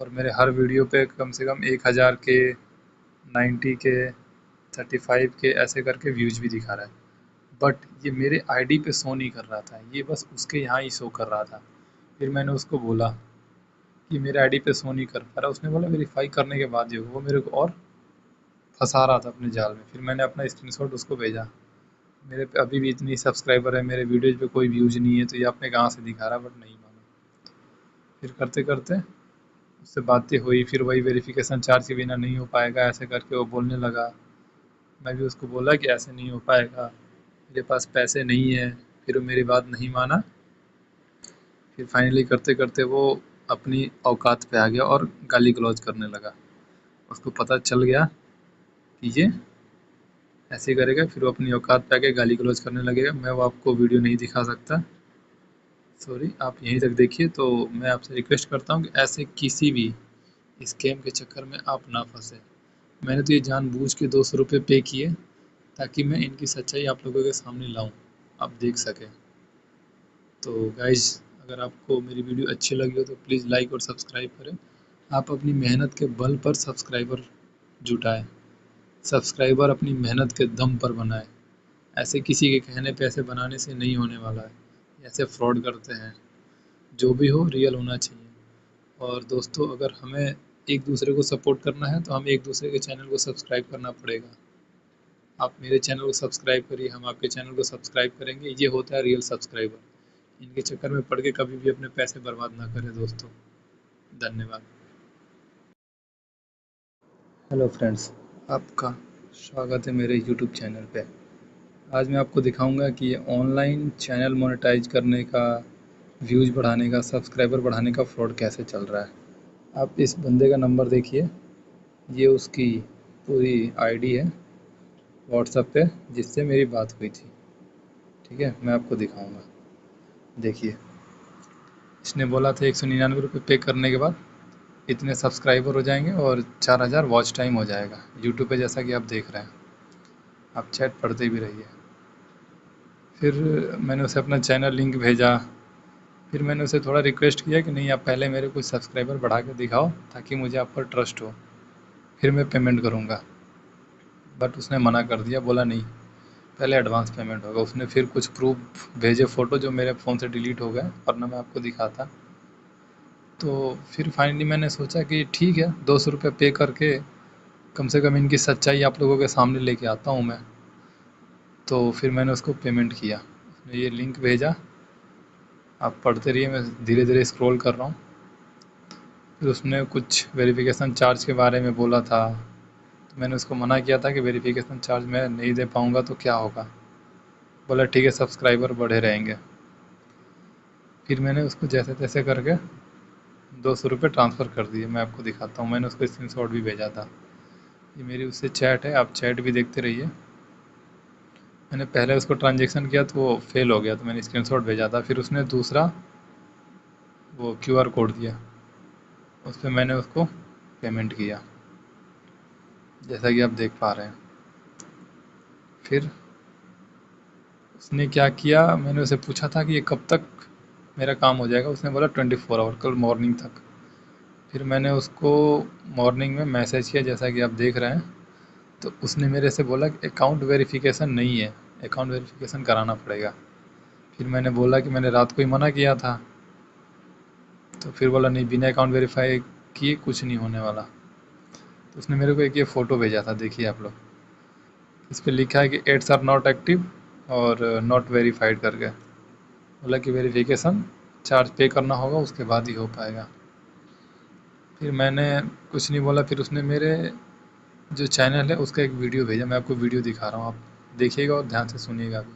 और मेरे हर वीडियो पे कम से कम 1000 के, 90 के, 35 के ऐसे करके व्यूज़ भी दिखा रहा है। बट ये मेरे आईडी पे शो नहीं कर रहा था, ये बस उसके यहाँ ही शो कर रहा था। फिर मैंने उसको बोला कि मेरे आईडी पे शो नहीं कर पा रहा। उसने बोला वेरीफाई करने के बाद ही होगा। वो मेरे को और फंसा रहा था अपने जाल में। फिर मैंने अपना स्क्रीनशॉट उसको भेजा, मेरे पे अभी भी इतनी सब्सक्राइबर है, मेरे वीडियोज़ पे कोई व्यूज़ नहीं है, तो ये आपने कहाँ से दिखा रहा, बट नहीं माना। फिर करते करते उससे बातें हुई, फिर वही वेरिफिकेशन चार्ज के बिना नहीं हो पाएगा ऐसे करके वो बोलने लगा। मैं भी उसको बोला कि ऐसे नहीं हो पाएगा, मेरे पास पैसे नहीं है। फिर वो मेरी बात नहीं माना। फिर फाइनली करते करते वो अपनी औकात पे आ गया और गाली गलौज करने लगा। उसको पता चल गया कि ये ऐसे करेगा, फिर वो अपनी औकात पे आके गाली गलौज करने लगेगा। मैं वो आपको वीडियो नहीं दिखा सकता, सॉरी, आप यहीं तक देखिए। तो मैं आपसे रिक्वेस्ट करता हूँ कि ऐसे किसी भी स्कैम के चक्कर में आप ना फंसे। मैंने तो ये जानबूझ के 200 रुपये पे किए ताकि मैं इनकी सच्चाई आप लोगों के सामने लाऊं, आप देख सकें। तो गाइज़, अगर आपको मेरी वीडियो अच्छी लगी हो तो प्लीज़ लाइक और सब्सक्राइब करें। आप अपनी मेहनत के बल पर सब्सक्राइबर जुटाएं, सब्सक्राइबर अपनी मेहनत के दम पर बनाएं। ऐसे किसी के कहने पे ऐसे बनाने से नहीं होने वाला है। ऐसे फ्रॉड करते हैं। जो भी हो रियल होना चाहिए। और दोस्तों, अगर हमें एक दूसरे को सपोर्ट करना है तो हमें एक दूसरे के चैनल को सब्सक्राइब करना पड़ेगा। आप मेरे चैनल को सब्सक्राइब करिए, हम आपके चैनल को सब्सक्राइब करेंगे। ये होता है रियल सब्सक्राइबर। इनके चक्कर में पड़ के कभी भी अपने पैसे बर्बाद ना करें दोस्तों। धन्यवाद। हेलो फ्रेंड्स, आपका स्वागत है मेरे यूट्यूब चैनल पे। आज मैं आपको दिखाऊंगा कि ऑनलाइन चैनल मोनेटाइज करने का, व्यूज़ बढ़ाने का, सब्सक्राइबर बढ़ाने का फ्रॉड कैसे चल रहा है। आप इस बंदे का नंबर देखिए, ये उसकी पूरी आईडी है व्हाट्सएप पे जिससे मेरी बात हुई थी। ठीक है, मैं आपको दिखाऊंगा। देखिए, इसने बोला था 199 रुपये पे करने के बाद इतने सब्सक्राइबर हो जाएंगे और 4000 वॉच टाइम हो जाएगा यूट्यूब पे, जैसा कि आप देख रहे हैं। आप चैट पढ़ते भी रहिए। फिर मैंने उसे अपना चैनल लिंक भेजा। फिर मैंने उसे थोड़ा रिक्वेस्ट किया कि नहीं, आप पहले मेरे कुछ सब्सक्राइबर बढ़ा के दिखाओ ताकि मुझे आप पर ट्रस्ट हो, फिर मैं पेमेंट करूँगा। बट उसने मना कर दिया, बोला नहीं, पहले एडवांस पेमेंट होगा। उसने फिर कुछ प्रूफ भेजे, फ़ोटो जो मेरे फ़ोन से डिलीट हो गए, वरना मैं आपको दिखाता। तो फिर फाइनली मैंने सोचा कि ठीक है, 200 रुपये पे करके कम से कम इनकी सच्चाई आप लोगों के सामने लेके आता हूँ मैं। तो फिर मैंने उसको पेमेंट किया। उसने ये लिंक भेजा, आप पढ़ते रहिए, मैं धीरे धीरे स्क्रॉल कर रहा हूँ। फिर उसने कुछ वेरिफिकेशन चार्ज के बारे में बोला था, तो मैंने उसको मना किया था कि वेरिफिकेशन चार्ज मैं नहीं दे पाऊँगा तो क्या होगा। बोला ठीक है, सब्सक्राइबर बढ़े रहेंगे। फिर मैंने उसको जैसे तैसे करके 200 रुपये ट्रांसफ़र कर दिए। मैं आपको दिखाता हूँ, मैंने उसको स्क्रीनशॉट भी भेजा था। ये मेरी उससे चैट है, आप चैट भी देखते रहिए। मैंने पहले उसको ट्रांजेक्शन किया तो वो फेल हो गया, तो मैंने स्क्रीनशॉट भेजा था। फिर उसने दूसरा वो QR कोड दिया, उस पर मैंने उसको पेमेंट किया, जैसा कि आप देख पा रहे हैं। फिर उसने क्या किया, मैंने उसे पूछा था कि ये कब तक मेरा काम हो जाएगा। उसने बोला 24 आवर, कल मॉर्निंग तक। फिर मैंने उसको मॉर्निंग में मैसेज किया, जैसा कि आप देख रहे हैं। तो उसने मेरे से बोला कि अकाउंट वेरिफिकेशन नहीं है, अकाउंट वेरिफिकेशन कराना पड़ेगा। फिर मैंने बोला कि मैंने रात को ही मना किया था। तो फिर बोला नहीं, बिना अकाउंट वेरीफाई किए कुछ नहीं होने वाला। तो उसने मेरे को एक ये फ़ोटो भेजा था, देखिए आप लोग। इस पर लिखा है कि एड्स आर नॉट एक्टिव और नॉट वेरीफाइड करके। बोला कि वेरिफिकेशन चार्ज पे करना होगा, उसके बाद ही हो पाएगा। फिर मैंने कुछ नहीं बोला। फिर उसने मेरे जो चैनल है उसका एक वीडियो भेजा, मैं आपको वीडियो दिखा रहा हूँ, आप देखिएगा और ध्यान से सुनिएगा भी।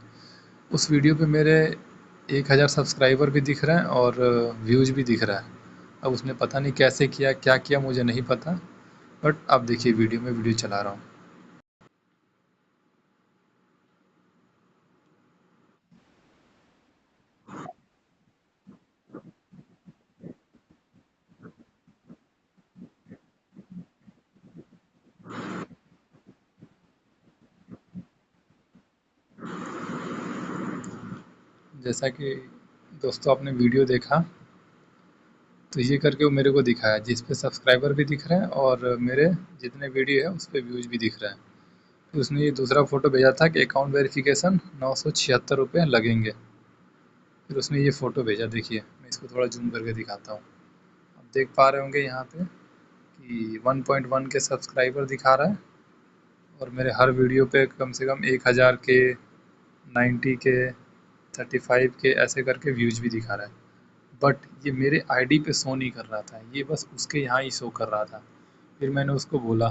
उस वीडियो पे मेरे 1000 सब्सक्राइबर भी दिख रहे हैं और व्यूज़ भी दिख रहा है। अब उसने पता नहीं कैसे किया, क्या किया, मुझे नहीं पता। बट आप देखिए वीडियो में, वीडियो चला रहा हूँ। जैसा कि दोस्तों आपने वीडियो देखा, तो ये करके वो मेरे को दिखाया, जिस पे सब्सक्राइबर भी दिख रहे हैं और मेरे जितने वीडियो है उस पर व्यूज़ भी दिख रहे हैं। फिर उसने ये दूसरा फ़ोटो भेजा था कि अकाउंट वेरिफिकेशन 976 रुपये लगेंगे। फिर उसने ये फ़ोटो भेजा, देखिए मैं इसको थोड़ा जूम करके दिखाता हूँ। आप देख पा रहे होंगे यहाँ पे कि 1.1 के सब्सक्राइबर दिखा रहा है और मेरे हर वीडियो पे कम से कम 1000 के, 90 के, 35 के ऐसे करके व्यूज़ भी दिखा रहा है। बट ये मेरे आईडी पे शो नहीं कर रहा था, ये बस उसके यहाँ ही शो कर रहा था। फिर मैंने उसको बोला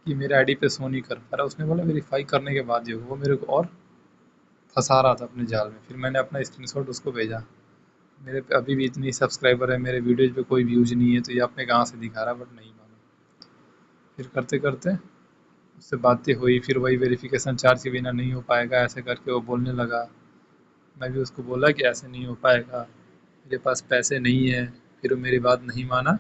कि मेरे आईडी पे शो नहीं कर पा रहा। उसने बोला वेरीफाई करने के बाद ही होगा। वो मेरे को और फंसा रहा था अपने जाल में। फिर मैंने अपना स्क्रीनशॉट उसको भेजा, मेरे पे अभी भी इतनी सब्सक्राइबर है, मेरे वीडियोज़ पे कोई व्यूज़ नहीं है, तो ये आपने कहाँ से दिखा रहा, बट नहीं माना। फिर करते करते उससे बातें हुई, फिर वही वेरिफिकेशन चार्ज के बिना नहीं हो पाएगा ऐसे करके वो बोलने लगा। मैं भी उसको बोला कि ऐसे नहीं हो पाएगा, मेरे पास पैसे नहीं है। फिर वो मेरी बात नहीं माना।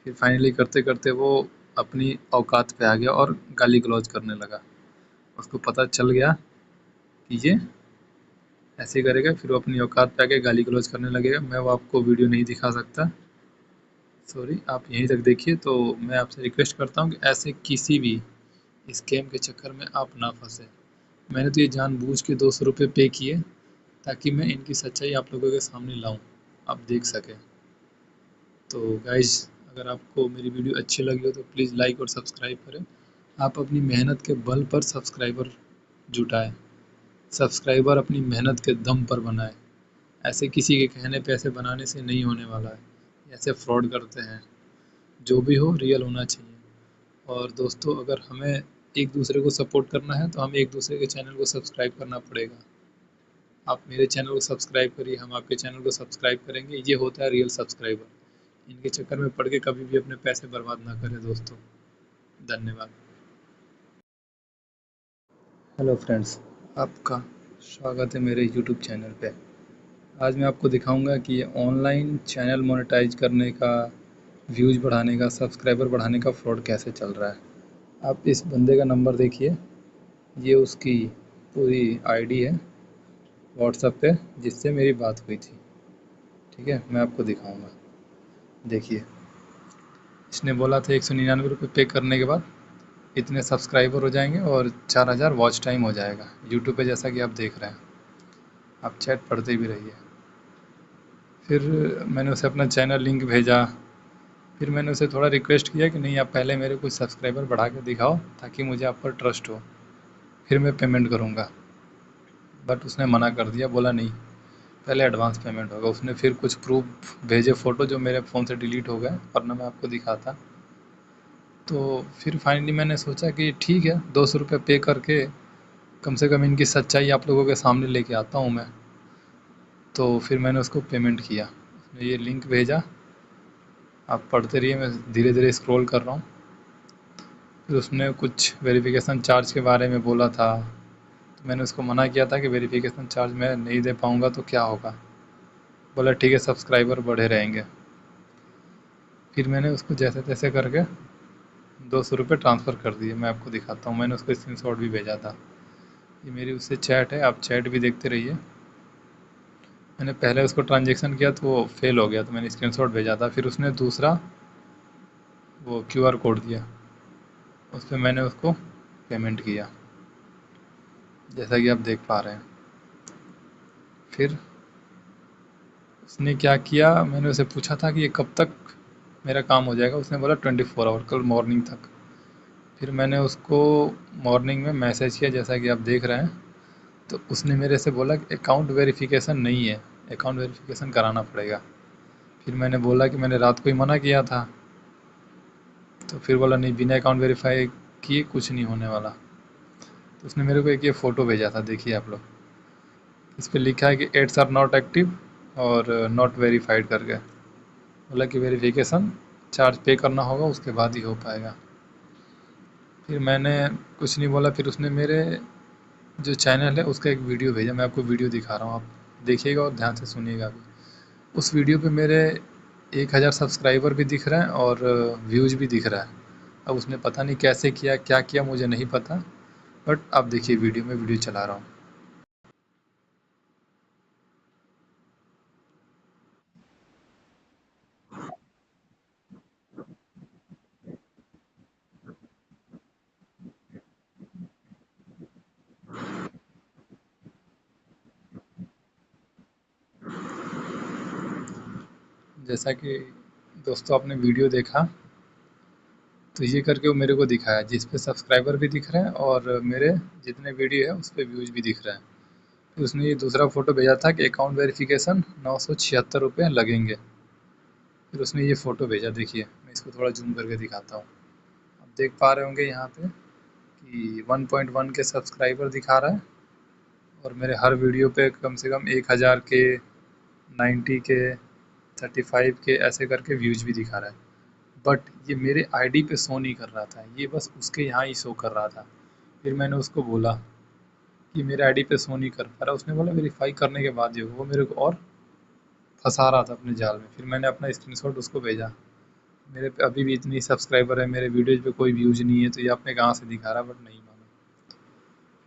फिर फाइनली करते करते वो अपनी औकात पे आ गया और गाली गलौज करने लगा। उसको पता चल गया कि ये ऐसे करेगा, फिर वो अपनी औकात पे आके गाली गलौज करने लगेगा। मैं वो आपको वीडियो नहीं दिखा सकता, सॉरी, आप यहीं तक देखिए। तो मैं आपसे रिक्वेस्ट करता हूँ कि ऐसे किसी भी स्कैम के चक्कर में आप ना फंसे। मैंने तो ये जानबूझ के 200 रुपये पे किए ताकि मैं इनकी सच्चाई आप लोगों के सामने लाऊं, आप देख सकें। तो गाइज, अगर आपको मेरी वीडियो अच्छी लगी हो तो प्लीज़ लाइक और सब्सक्राइब करें। आप अपनी मेहनत के बल पर सब्सक्राइबर जुटाएं, सब्सक्राइबर अपनी मेहनत के दम पर बनाएं। ऐसे किसी के कहने पे ऐसे बनाने से नहीं होने वाला है। ऐसे फ्रॉड करते हैं। जो भी हो रियल होना चाहिए। और दोस्तों, अगर हमें एक दूसरे को सपोर्ट करना है तो हमें एक दूसरे के चैनल को सब्सक्राइब करना पड़ेगा। आप मेरे चैनल को सब्सक्राइब करिए, हम आपके चैनल को सब्सक्राइब करेंगे। ये होता है रियल सब्सक्राइबर। इनके चक्कर में पड़ के कभी भी अपने पैसे बर्बाद ना करें दोस्तों। धन्यवाद। हेलो फ्रेंड्स, आपका स्वागत है मेरे यूट्यूब चैनल पे। आज मैं आपको दिखाऊंगा कि ऑनलाइन चैनल मोनेटाइज करने का, व्यूज़ बढ़ाने का, सब्सक्राइबर बढ़ाने का फ्रॉड कैसे चल रहा है। आप इस बंदे का नंबर देखिए, ये उसकी पूरी आईडी है व्हाट्सएप पे जिससे मेरी बात हुई थी। ठीक है, मैं आपको दिखाऊंगा। देखिए, इसने बोला था 199 रुपये पे करने के बाद इतने सब्सक्राइबर हो जाएंगे और 4000 वॉच टाइम हो जाएगा यूट्यूब पे, जैसा कि आप देख रहे हैं। आप चैट पढ़ते भी रहिए। फिर मैंने उसे अपना चैनल लिंक भेजा। फिर मैंने उसे थोड़ा रिक्वेस्ट किया कि नहीं, आप पहले मेरे कुछ सब्सक्राइबर बढ़ा के दिखाओ ताकि मुझे आप पर ट्रस्ट हो, फिर मैं पेमेंट करूँगा। बट उसने मना कर दिया, बोला नहीं, पहले एडवांस पेमेंट होगा। उसने फिर कुछ प्रूफ भेजे, फ़ोटो जो मेरे फ़ोन से डिलीट हो गए, वरना मैं आपको दिखाता। तो फिर फाइनली मैंने सोचा कि ठीक है, 200 रुपये पे करके कम से कम इनकी सच्चाई आप लोगों के सामने लेके आता हूँ मैं। तो फिर मैंने उसको पेमेंट किया। उसने ये लिंक भेजा, आप पढ़ते रहिए, मैं धीरे धीरे स्क्रॉल कर रहा हूँ। फिर उसने कुछ वेरिफिकेशन चार्ज के बारे में बोला था, तो मैंने उसको मना किया था कि वेरिफिकेशन चार्ज मैं नहीं दे पाऊँगा तो क्या होगा। बोला ठीक है, सब्सक्राइबर बढ़े रहेंगे। फिर मैंने उसको जैसे तैसे करके 200 रुपये ट्रांसफ़र कर दिए। मैं आपको दिखाता हूँ, मैंने उसको स्क्रीनशॉट भी भेजा था। ये मेरी उससे चैट है, आप चैट भी देखते रहिए। मैंने पहले उसको ट्रांजेक्शन किया तो वो फेल हो गया, तो मैंने स्क्रीनशॉट भेजा था। फिर उसने दूसरा वो क्यूआर कोड दिया, उस पर मैंने उसको पेमेंट किया, जैसा कि आप देख पा रहे हैं। फिर उसने क्या किया, मैंने उसे पूछा था कि ये कब तक मेरा काम हो जाएगा। उसने बोला 24 आवर, कल मॉर्निंग तक। फिर मैंने उसको मॉर्निंग में मैसेज किया, जैसा कि आप देख रहे हैं। तो उसने मेरे से बोला कि अकाउंट वेरिफिकेशन नहीं है, अकाउंट वेरिफिकेशन कराना पड़ेगा। फिर मैंने बोला कि मैंने रात को ही मना किया था। तो फिर बोला नहीं, बिना अकाउंट वेरीफाई किए कुछ नहीं होने वाला। तो उसने मेरे को एक ये फ़ोटो भेजा था, देखिए आप लोग। इस पर लिखा है कि एड्स आर नॉट एक्टिव और नॉट वेरीफाइड करके। बोला कि वेरिफिकेशन चार्ज पे करना होगा, उसके बाद ही हो पाएगा। फिर मैंने कुछ नहीं बोला। फिर उसने मेरे जो चैनल है उसका एक वीडियो भेजा, मैं आपको वीडियो दिखा रहा हूँ, आप देखिएगा और ध्यान से सुनिएगा भी। उस वीडियो पे मेरे 1000 सब्सक्राइबर भी दिख रहे हैं और व्यूज़ भी दिख रहा है। अब उसने पता नहीं कैसे किया, क्या किया, मुझे नहीं पता। बट आप देखिए वीडियो में, वीडियो चला रहा हूँ। जैसा कि दोस्तों आपने वीडियो देखा, तो ये करके वो मेरे को दिखाया, जिस पे सब्सक्राइबर भी दिख रहे हैं और मेरे जितने वीडियो है उस पर व्यूज़ भी दिख रहे हैं। फिर उसने ये दूसरा फ़ोटो भेजा था कि अकाउंट वेरिफिकेशन 976 रुपये लगेंगे। फिर उसने ये फ़ोटो भेजा, देखिए मैं इसको थोड़ा जूम करके दिखाता हूँ। आप देख पा रहे होंगे यहाँ पे कि 1.1 के सब्सक्राइबर दिखा रहा है और मेरे हर वीडियो पे कम से कम 1000 के, 90 के, 35 के ऐसे करके व्यूज़ भी दिखा रहा है। बट ये मेरे आईडी पे शो नहीं कर रहा था, ये बस उसके यहाँ ही शो कर रहा था। फिर मैंने उसको बोला कि मेरे आईडी पे शो नहीं कर पा रहा। उसने बोला वेरीफाई करने के बाद ही होगा। वो मेरे को और फंसा रहा था अपने जाल में। फिर मैंने अपना स्क्रीनशॉट उसको भेजा, मेरे पे अभी भी इतनी सब्सक्राइबर है, मेरे वीडियोज़ पे कोई व्यूज़ नहीं है, तो ये आपने कहाँ से दिखा रहा, बट नहीं माना।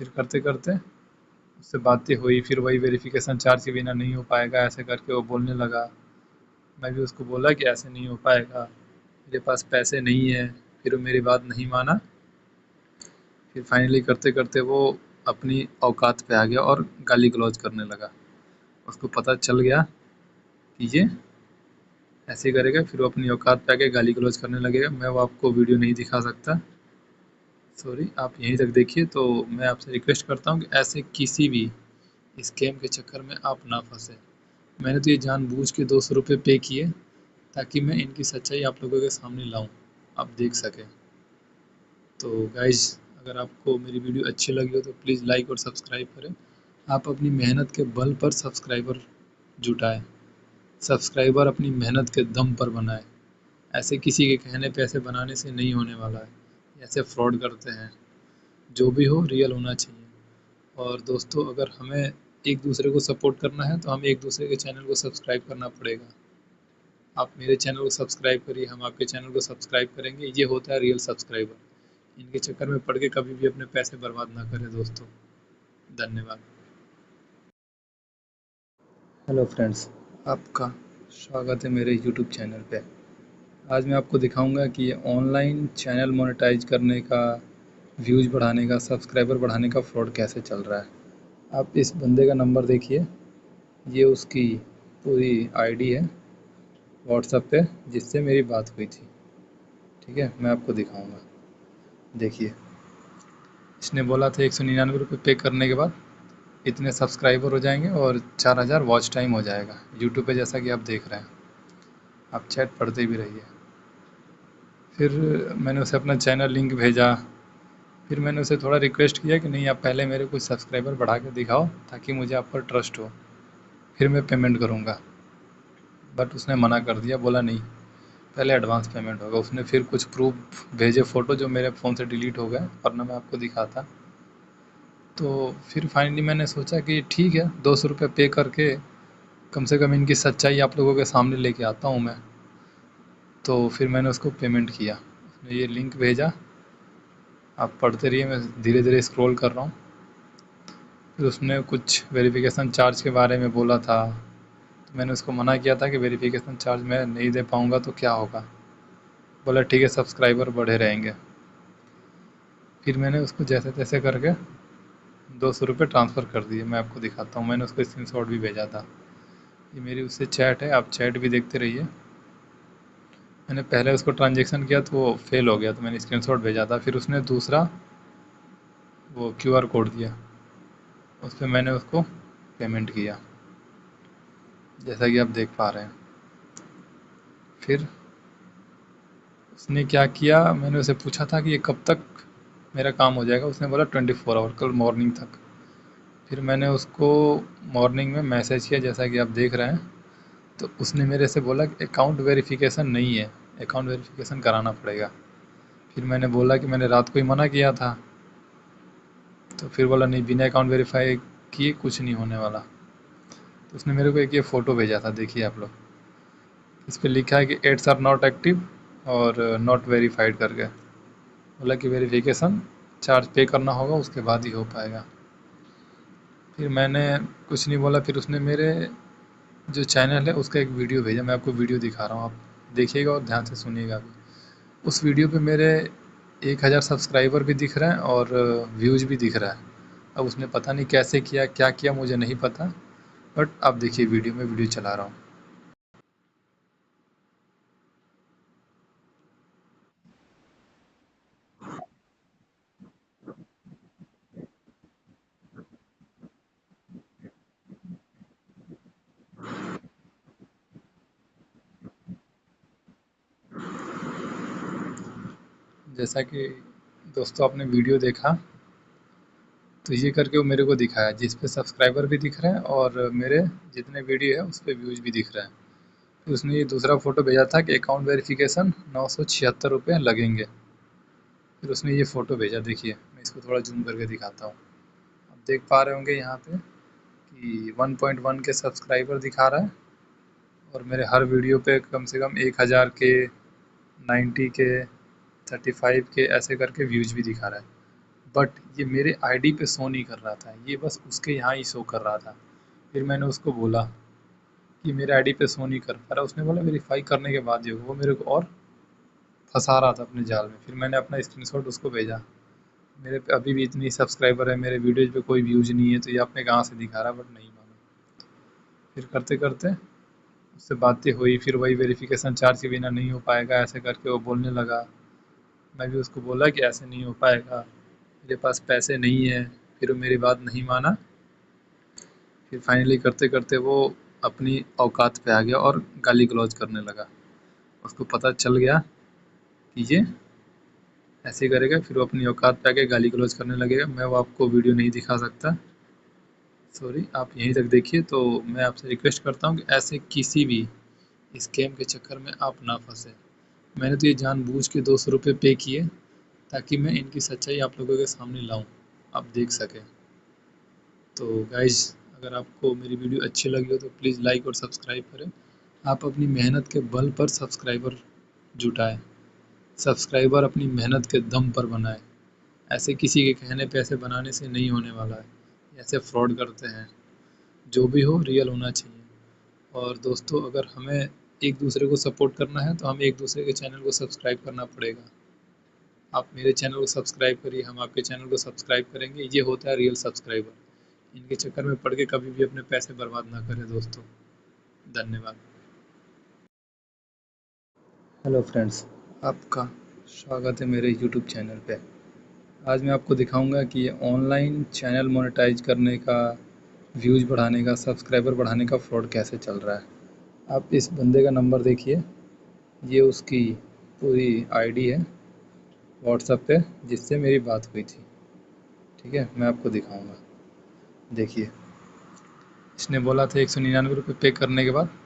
फिर करते करते उससे बातें हुई, फिर वही वेरिफिकेशन चार्ज के बिना नहीं हो पाएगा ऐसे करके वो बोलने लगा। मैं भी उसको बोला कि ऐसे नहीं हो पाएगा, मेरे पास पैसे नहीं है। फिर वो मेरी बात नहीं माना। फिर फाइनली करते करते वो अपनी औकात पे आ गया और गाली गलौज करने लगा। उसको पता चल गया कि ये ऐसे ही करेगा, फिर वो अपनी औकात पे आके गाली गलौज करने लगेगा। मैं वो आपको वीडियो नहीं दिखा सकता, सॉरी। आप यहीं तक देखिए। तो मैं आपसे रिक्वेस्ट करता हूँ कि ऐसे किसी भी स्कैम के चक्कर में आप ना फंसे। मैंने तो ये जानबूझ के 200 रुपये पे किए ताकि मैं इनकी सच्चाई आप लोगों के सामने लाऊं, आप देख सकें। तो गाइज़, अगर आपको मेरी वीडियो अच्छी लगी हो तो प्लीज़ लाइक और सब्सक्राइब करें। आप अपनी मेहनत के बल पर सब्सक्राइबर जुटाएं, सब्सक्राइबर अपनी मेहनत के दम पर बनाएं। ऐसे किसी के कहने पे ऐसे बनाने से नहीं होने वाला है, ऐसे फ्रॉड करते हैं। जो भी हो रियल होना चाहिए। और दोस्तों, अगर हमें एक दूसरे को सपोर्ट करना है तो हमें एक दूसरे के चैनल को सब्सक्राइब करना पड़ेगा। आप मेरे चैनल को सब्सक्राइब करिए, हम आपके चैनल को सब्सक्राइब करेंगे। ये होता है रियल सब्सक्राइबर। इनके चक्कर में पड़ के कभी भी अपने पैसे बर्बाद ना करें दोस्तों। धन्यवाद। हेलो फ्रेंड्स, आपका स्वागत है मेरे यूट्यूब चैनल पे। आज मैं आपको दिखाऊंगा कि ऑनलाइन चैनल मोनेटाइज करने का, व्यूज़ बढ़ाने का, सब्सक्राइबर बढ़ाने का फ्रॉड कैसे चल रहा है। आप इस बंदे का नंबर देखिए, ये उसकी पूरी आईडी है व्हाट्सएप पे जिससे मेरी बात हुई थी। ठीक है, मैं आपको दिखाऊंगा। देखिए, इसने बोला था 199 रुपये पे करने के बाद इतने सब्सक्राइबर हो जाएंगे और 4000 वॉच टाइम हो जाएगा यूट्यूब पे, जैसा कि आप देख रहे हैं। आप चैट पढ़ते भी रहिए। फिर मैंने उसे अपना चैनल लिंक भेजा। फिर मैंने उसे थोड़ा रिक्वेस्ट किया कि नहीं, आप पहले मेरे कुछ सब्सक्राइबर बढ़ा के दिखाओ ताकि मुझे आप पर ट्रस्ट हो, फिर मैं पेमेंट करूँगा। बट उसने मना कर दिया, बोला नहीं, पहले एडवांस पेमेंट होगा। उसने फिर कुछ प्रूफ भेजे, फ़ोटो, जो मेरे फ़ोन से डिलीट हो गए वरना मैं आपको दिखाता। तो फिर फाइनली मैंने सोचा कि ठीक है, 200 रुपये पे करके कम से कम इनकी सच्चाई आप लोगों के सामने लेके आता हूँ मैं। तो फिर मैंने उसको पेमेंट किया। उसने ये लिंक भेजा, आप पढ़ते रहिए, मैं धीरे धीरे स्क्रॉल कर रहा हूँ। फिर उसने कुछ वेरिफिकेशन चार्ज के बारे में बोला था, तो मैंने उसको मना किया था कि वेरिफिकेशन चार्ज मैं नहीं दे पाऊँगा तो क्या होगा। बोला ठीक है, सब्सक्राइबर बढ़े रहेंगे। फिर मैंने उसको जैसे तैसे करके 200 रुपये ट्रांसफ़र कर दिए। मैं आपको दिखाता हूँ, मैंने उसको स्क्रीनशॉट भी भेजा था। ये मेरी उससे चैट है, आप चैट भी देखते रहिए। मैंने पहले उसको ट्रांजेक्शन किया तो वो फेल हो गया, तो मैंने स्क्रीनशॉट भेजा था। फिर उसने दूसरा वो QR कोड दिया, उस पर मैंने उसको पेमेंट किया, जैसा कि आप देख पा रहे हैं। फिर उसने क्या किया, मैंने उसे पूछा था कि ये कब तक मेरा काम हो जाएगा। उसने बोला 24 आवर, कल मॉर्निंग तक। फिर मैंने उसको मॉर्निंग में मैसेज किया, जैसा कि आप देख रहे हैं। तो उसने मेरे से बोला कि अकाउंट वेरिफिकेशन नहीं है, अकाउंट वेरिफिकेशन कराना पड़ेगा। फिर मैंने बोला कि मैंने रात को ही मना किया था। तो फिर बोला नहीं, बिना अकाउंट वेरीफाई किए कुछ नहीं होने वाला। तो उसने मेरे को एक ये फ़ोटो भेजा था, देखिए आप लोग। इस पर लिखा है कि एड्स आर नॉट एक्टिव और नॉट वेरीफाइड करके। बोला कि वेरिफिकेशन चार्ज पे करना होगा, उसके बाद ही हो पाएगा। फिर मैंने कुछ नहीं बोला। फिर उसने मेरे जो चैनल है उसका एक वीडियो भेजा, मैं आपको वीडियो दिखा रहा हूँ, आप देखिएगा और ध्यान से सुनिएगा भी। उस वीडियो पे मेरे 1000 सब्सक्राइबर भी दिख रहे हैं और व्यूज़ भी दिख रहा है। अब उसने पता नहीं कैसे किया, क्या किया, मुझे नहीं पता। बट आप देखिए वीडियो में, वीडियो चला रहा हूँ। जैसा कि दोस्तों आपने वीडियो देखा, तो ये करके वो मेरे को दिखाया, जिस पे सब्सक्राइबर भी दिख रहे हैं और मेरे जितने वीडियो है उस पर व्यूज़ भी दिख रहे हैं। फिर उसने ये दूसरा फ़ोटो भेजा था कि अकाउंट वेरिफिकेशन 976 रुपये लगेंगे। फिर उसने ये फ़ोटो भेजा, देखिए मैं इसको थोड़ा जूम करके दिखाता हूँ। आप देख पा रहे होंगे यहाँ पे कि 1.1 के सब्सक्राइबर दिखा रहा है और मेरे हर वीडियो पे कम से कम 1000 के, 90 के, 35 के ऐसे करके व्यूज़ भी दिखा रहा है। बट ये मेरे आईडी पे शो नहीं कर रहा था, ये बस उसके यहाँ ही शो कर रहा था। फिर मैंने उसको बोला कि मेरे आईडी पे शो नहीं कर पा रहा। उसने बोला वेरीफाई करने के बाद ही होगा। वो मेरे को और फंसा रहा था अपने जाल में। फिर मैंने अपना स्क्रीनशॉट उसको भेजा, मेरे पे अभी भी इतनी सब्सक्राइबर है, मेरे वीडियोज़ पे कोई व्यूज़ नहीं है, तो ये आपने कहाँ से दिखा रहा, बट नहीं माना। फिर करते करते उससे बातें हुई। फिर वही वेरिफिकेशन चार्ज के बिना नहीं हो पाएगा ऐसे करके वो बोलने लगा। मैं भी उसको बोला कि ऐसे नहीं हो पाएगा, मेरे पास पैसे नहीं है। फिर वो मेरी बात नहीं माना। फिर फाइनली करते करते वो अपनी औकात पे आ गया और गाली गलौज करने लगा। उसको पता चल गया कि ये ऐसे करेगा, फिर वो अपनी औकात पे आके गाली गलौज करने लगेगा। मैं वो आपको वीडियो नहीं दिखा सकता, सॉरी, आप यहीं तक देखिए। तो मैं आपसे रिक्वेस्ट करता हूँ कि ऐसे किसी भी स्कैम के चक्कर में आप ना फंसे। मैंने तो ये जानबूझ के 200 रुपये पे किए ताकि मैं इनकी सच्चाई आप लोगों के सामने लाऊं, आप देख सकें। तो गाइज, अगर आपको मेरी वीडियो अच्छी लगी हो तो प्लीज़ लाइक और सब्सक्राइब करें। आप अपनी मेहनत के बल पर सब्सक्राइबर जुटाएं, सब्सक्राइबर अपनी मेहनत के दम पर बनाएं। ऐसे किसी के कहने पे ऐसे बनाने से नहीं होने वाला है, ऐसे फ्रॉड करते हैं। जो भी हो रियल होना चाहिए। और दोस्तों, अगर हमें एक दूसरे को सपोर्ट करना है तो हमें एक दूसरे के चैनल को सब्सक्राइब करना पड़ेगा। आप मेरे चैनल को सब्सक्राइब करिए, हम आपके चैनल को सब्सक्राइब करेंगे। ये होता है रियल सब्सक्राइबर। इनके चक्कर में पड़ के कभी भी अपने पैसे बर्बाद ना करें दोस्तों। धन्यवाद। हेलो फ्रेंड्स, आपका स्वागत है मेरे यूट्यूब चैनल पे। आज मैं आपको दिखाऊंगा कि ऑनलाइन चैनल मोनेटाइज करने का, व्यूज़ बढ़ाने का, सब्सक्राइबर बढ़ाने का फ्रॉड कैसे चल रहा है। आप इस बंदे का नंबर देखिए, ये उसकी पूरी आईडी है व्हाट्सएप पे जिससे मेरी बात हुई थी। ठीक है, मैं आपको दिखाऊंगा। देखिए, इसने बोला था 199 रुपये पे करने के बाद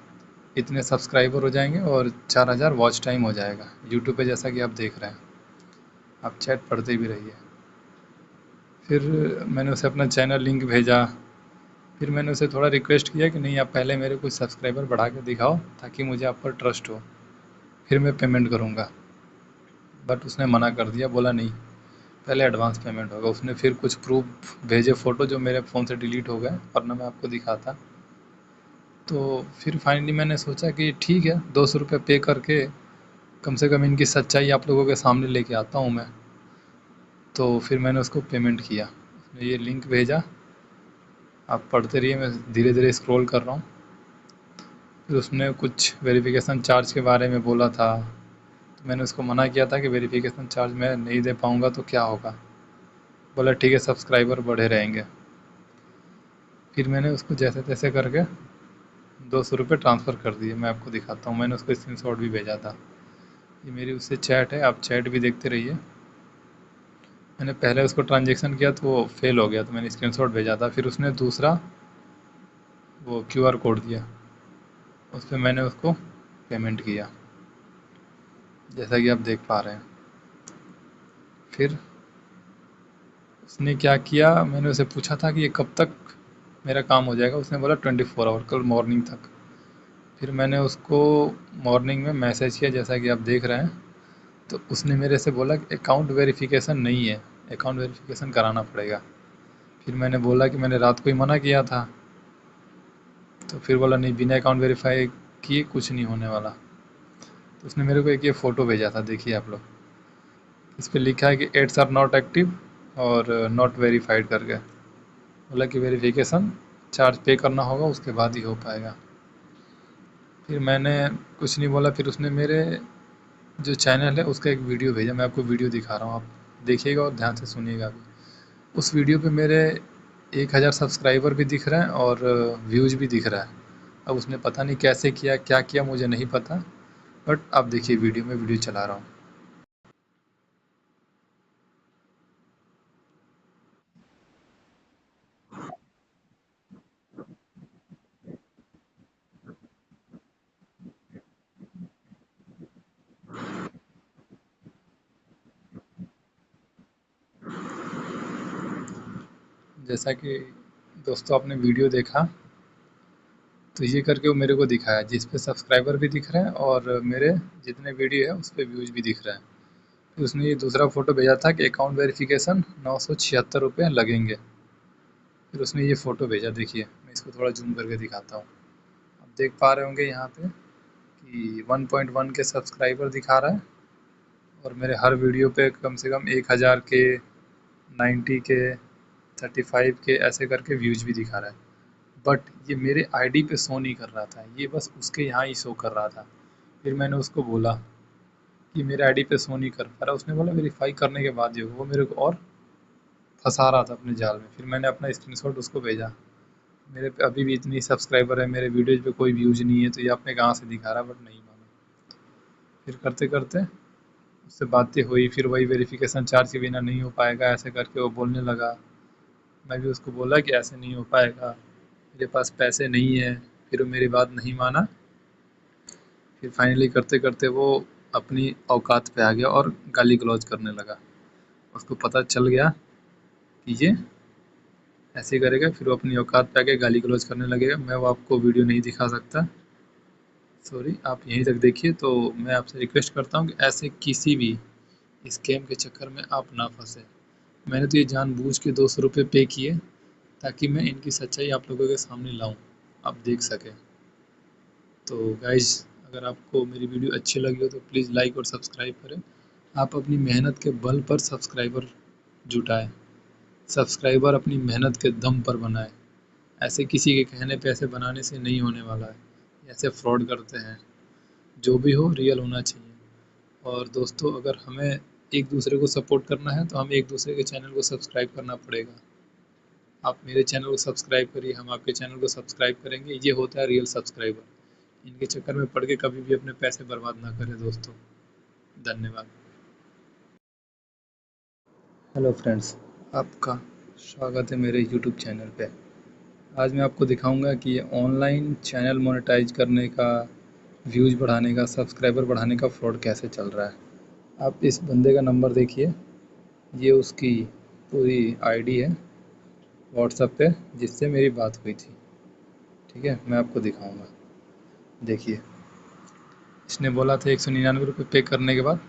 इतने सब्सक्राइबर हो जाएंगे और 4000 वॉच टाइम हो जाएगा यूट्यूब पे, जैसा कि आप देख रहे हैं। आप चैट पढ़ते भी रहिए। फिर मैंने उसे अपना चैनल लिंक भेजा। फिर मैंने उसे थोड़ा रिक्वेस्ट किया कि नहीं, आप पहले मेरे कुछ सब्सक्राइबर बढ़ा के दिखाओ ताकि मुझे आप पर ट्रस्ट हो, फिर मैं पेमेंट करूँगा। बट उसने मना कर दिया, बोला नहीं, पहले एडवांस पेमेंट होगा। उसने फिर कुछ प्रूफ भेजे, फ़ोटो, जो मेरे फ़ोन से डिलीट हो गए वरना मैं आपको दिखाता। तो फिर फाइनली मैंने सोचा कि ठीक है, 200 रुपये पे करके कम से कम इनकी सच्चाई आप लोगों के सामने लेके आता हूँ मैं। तो फिर मैंने उसको पेमेंट किया। उसने ये लिंक भेजा, आप पढ़ते रहिए, मैं धीरे धीरे स्क्रॉल कर रहा हूँ। फिर उसने कुछ वेरिफिकेशन चार्ज के बारे में बोला था, तो मैंने उसको मना किया था कि वेरिफिकेशन चार्ज मैं नहीं दे पाऊँगा तो क्या होगा। बोला ठीक है, सब्सक्राइबर बढ़े रहेंगे। फिर मैंने उसको जैसे तैसे करके 200 रुपये ट्रांसफ़र कर दिए। मैं आपको दिखाता हूँ, मैंने उसको स्क्रीनशॉट भी भेजा था। ये मेरी उससे चैट है, आप चैट भी देखते रहिए। मैंने पहले उसको ट्रांजेक्शन किया तो वो फेल हो गया, तो मैंने स्क्रीनशॉट भेजा था। फिर उसने दूसरा वो QR कोड दिया, उस पर मैंने उसको पेमेंट किया, जैसा कि आप देख पा रहे हैं। फिर उसने क्या किया, मैंने उसे पूछा था कि ये कब तक मेरा काम हो जाएगा। उसने बोला 24 आवर, कल मॉर्निंग तक। फिर मैंने उसको मॉर्निंग में मैसेज किया, जैसा कि आप देख रहे हैं। तो उसने मेरे से बोला कि अकाउंट वेरिफिकेशन नहीं है, अकाउंट वेरिफिकेशन कराना पड़ेगा। फिर मैंने बोला कि मैंने रात को ही मना किया था। तो फिर बोला नहीं, बिना अकाउंट वेरीफाई किए कुछ नहीं होने वाला। तो उसने मेरे को एक ये फ़ोटो भेजा था, देखिए आप लोग। इस पर लिखा है कि एड्स आर नॉट एक्टिव और नॉट वेरीफाइड करके। बोला कि वेरिफिकेशन चार्ज पे करना होगा, उसके बाद ही हो पाएगा। फिर मैंने कुछ नहीं बोला। फिर उसने मेरे जो चैनल है उसका एक वीडियो भेजा, मैं आपको वीडियो दिखा रहा हूँ, आप देखिएगा और ध्यान से सुनिएगा भी। उस वीडियो पे मेरे 1000 सब्सक्राइबर भी दिख रहे हैं और व्यूज़ भी दिख रहा है। अब उसने पता नहीं कैसे किया, क्या किया, मुझे नहीं पता। बट आप देखिए वीडियो में, वीडियो चला रहा हूँ। जैसा कि दोस्तों आपने वीडियो देखा, तो ये करके वो मेरे को दिखाया, जिस पे सब्सक्राइबर भी दिख रहे हैं और मेरे जितने वीडियो है उस पर व्यूज़ भी दिख रहे हैं। फिर उसने ये दूसरा फ़ोटो भेजा था कि अकाउंट वेरिफिकेशन 976 रुपये लगेंगे। फिर उसने ये फ़ोटो भेजा, देखिए मैं इसको थोड़ा जूम करके दिखाता हूँ। आप देख पा रहे होंगे यहाँ पे कि 1.1 के सब्सक्राइबर दिखा रहा है और मेरे हर वीडियो पे कम से कम 1000 के, 90 के, 35 के ऐसे करके व्यूज़ भी दिखा रहा है। बट ये मेरे आईडी पे शो नहीं कर रहा था, ये बस उसके यहाँ ही शो कर रहा था। फिर मैंने उसको बोला कि मेरे आईडी पे शो नहीं कर पा रहा। उसने बोला वेरीफाई करने के बाद ही होगा। वो मेरे को और फंसा रहा था अपने जाल में। फिर मैंने अपना स्क्रीनशॉट उसको भेजा, मेरे पे अभी भी इतनी सब्सक्राइबर है, मेरे वीडियोज़ पे कोई व्यूज़ नहीं है, तो ये आपने कहाँ से दिखा रहा, बट नहीं माना। फिर करते करते उससे बातें हुई, फिर वही वेरिफिकेशन चार्ज के बिना नहीं हो पाएगा ऐसे करके वो बोलने लगा। मैं भी उसको बोला कि ऐसे नहीं हो पाएगा, मेरे पास पैसे नहीं है। फिर वो मेरी बात नहीं माना। फिर फाइनली करते करते वो अपनी औकात पे आ गया और गाली गलौज करने लगा। उसको पता चल गया कि ये ऐसे करेगा, फिर वो अपनी औकात पे आके गाली गलौज करने लगेगा। मैं वो आपको वीडियो नहीं दिखा सकता, सॉरी, आप यहीं तक देखिए। तो मैं आपसे रिक्वेस्ट करता हूँ कि ऐसे किसी भी स्कैम के चक्कर में आप ना फंसे। मैंने तो ये जानबूझ के 200 रुपये पे किए ताकि मैं इनकी सच्चाई आप लोगों के सामने लाऊं, आप देख सकें। तो गाइज, अगर आपको मेरी वीडियो अच्छी लगी हो तो प्लीज़ लाइक और सब्सक्राइब करें। आप अपनी मेहनत के बल पर सब्सक्राइबर जुटाएं, सब्सक्राइबर अपनी मेहनत के दम पर बनाएं। ऐसे किसी के कहने पे ऐसे बनाने से नहीं होने वाला है, ऐसे फ्रॉड करते हैं। जो भी हो रियल होना चाहिए। और दोस्तों, अगर हमें एक दूसरे को सपोर्ट करना है तो हमें एक दूसरे के चैनल को सब्सक्राइब करना पड़ेगा। आप मेरे चैनल को सब्सक्राइब करिए, हम आपके चैनल को सब्सक्राइब करेंगे। ये होता है रियल सब्सक्राइबर। इनके चक्कर में पड़ के कभी भी अपने पैसे बर्बाद ना करें दोस्तों। धन्यवाद। हेलो फ्रेंड्स, आपका स्वागत है मेरे यूट्यूब चैनल पे। आज मैं आपको दिखाऊंगा कि ये ऑनलाइन चैनल मोनेटाइज करने का, व्यूज़ बढ़ाने का, सब्सक्राइबर बढ़ाने का फ्रॉड कैसे चल रहा है। आप इस बंदे का नंबर देखिए, ये उसकी पूरी आईडी है व्हाट्सएप पे जिससे मेरी बात हुई थी। ठीक है, मैं आपको दिखाऊंगा। देखिए, इसने बोला था 199 रुपये पे करने के बाद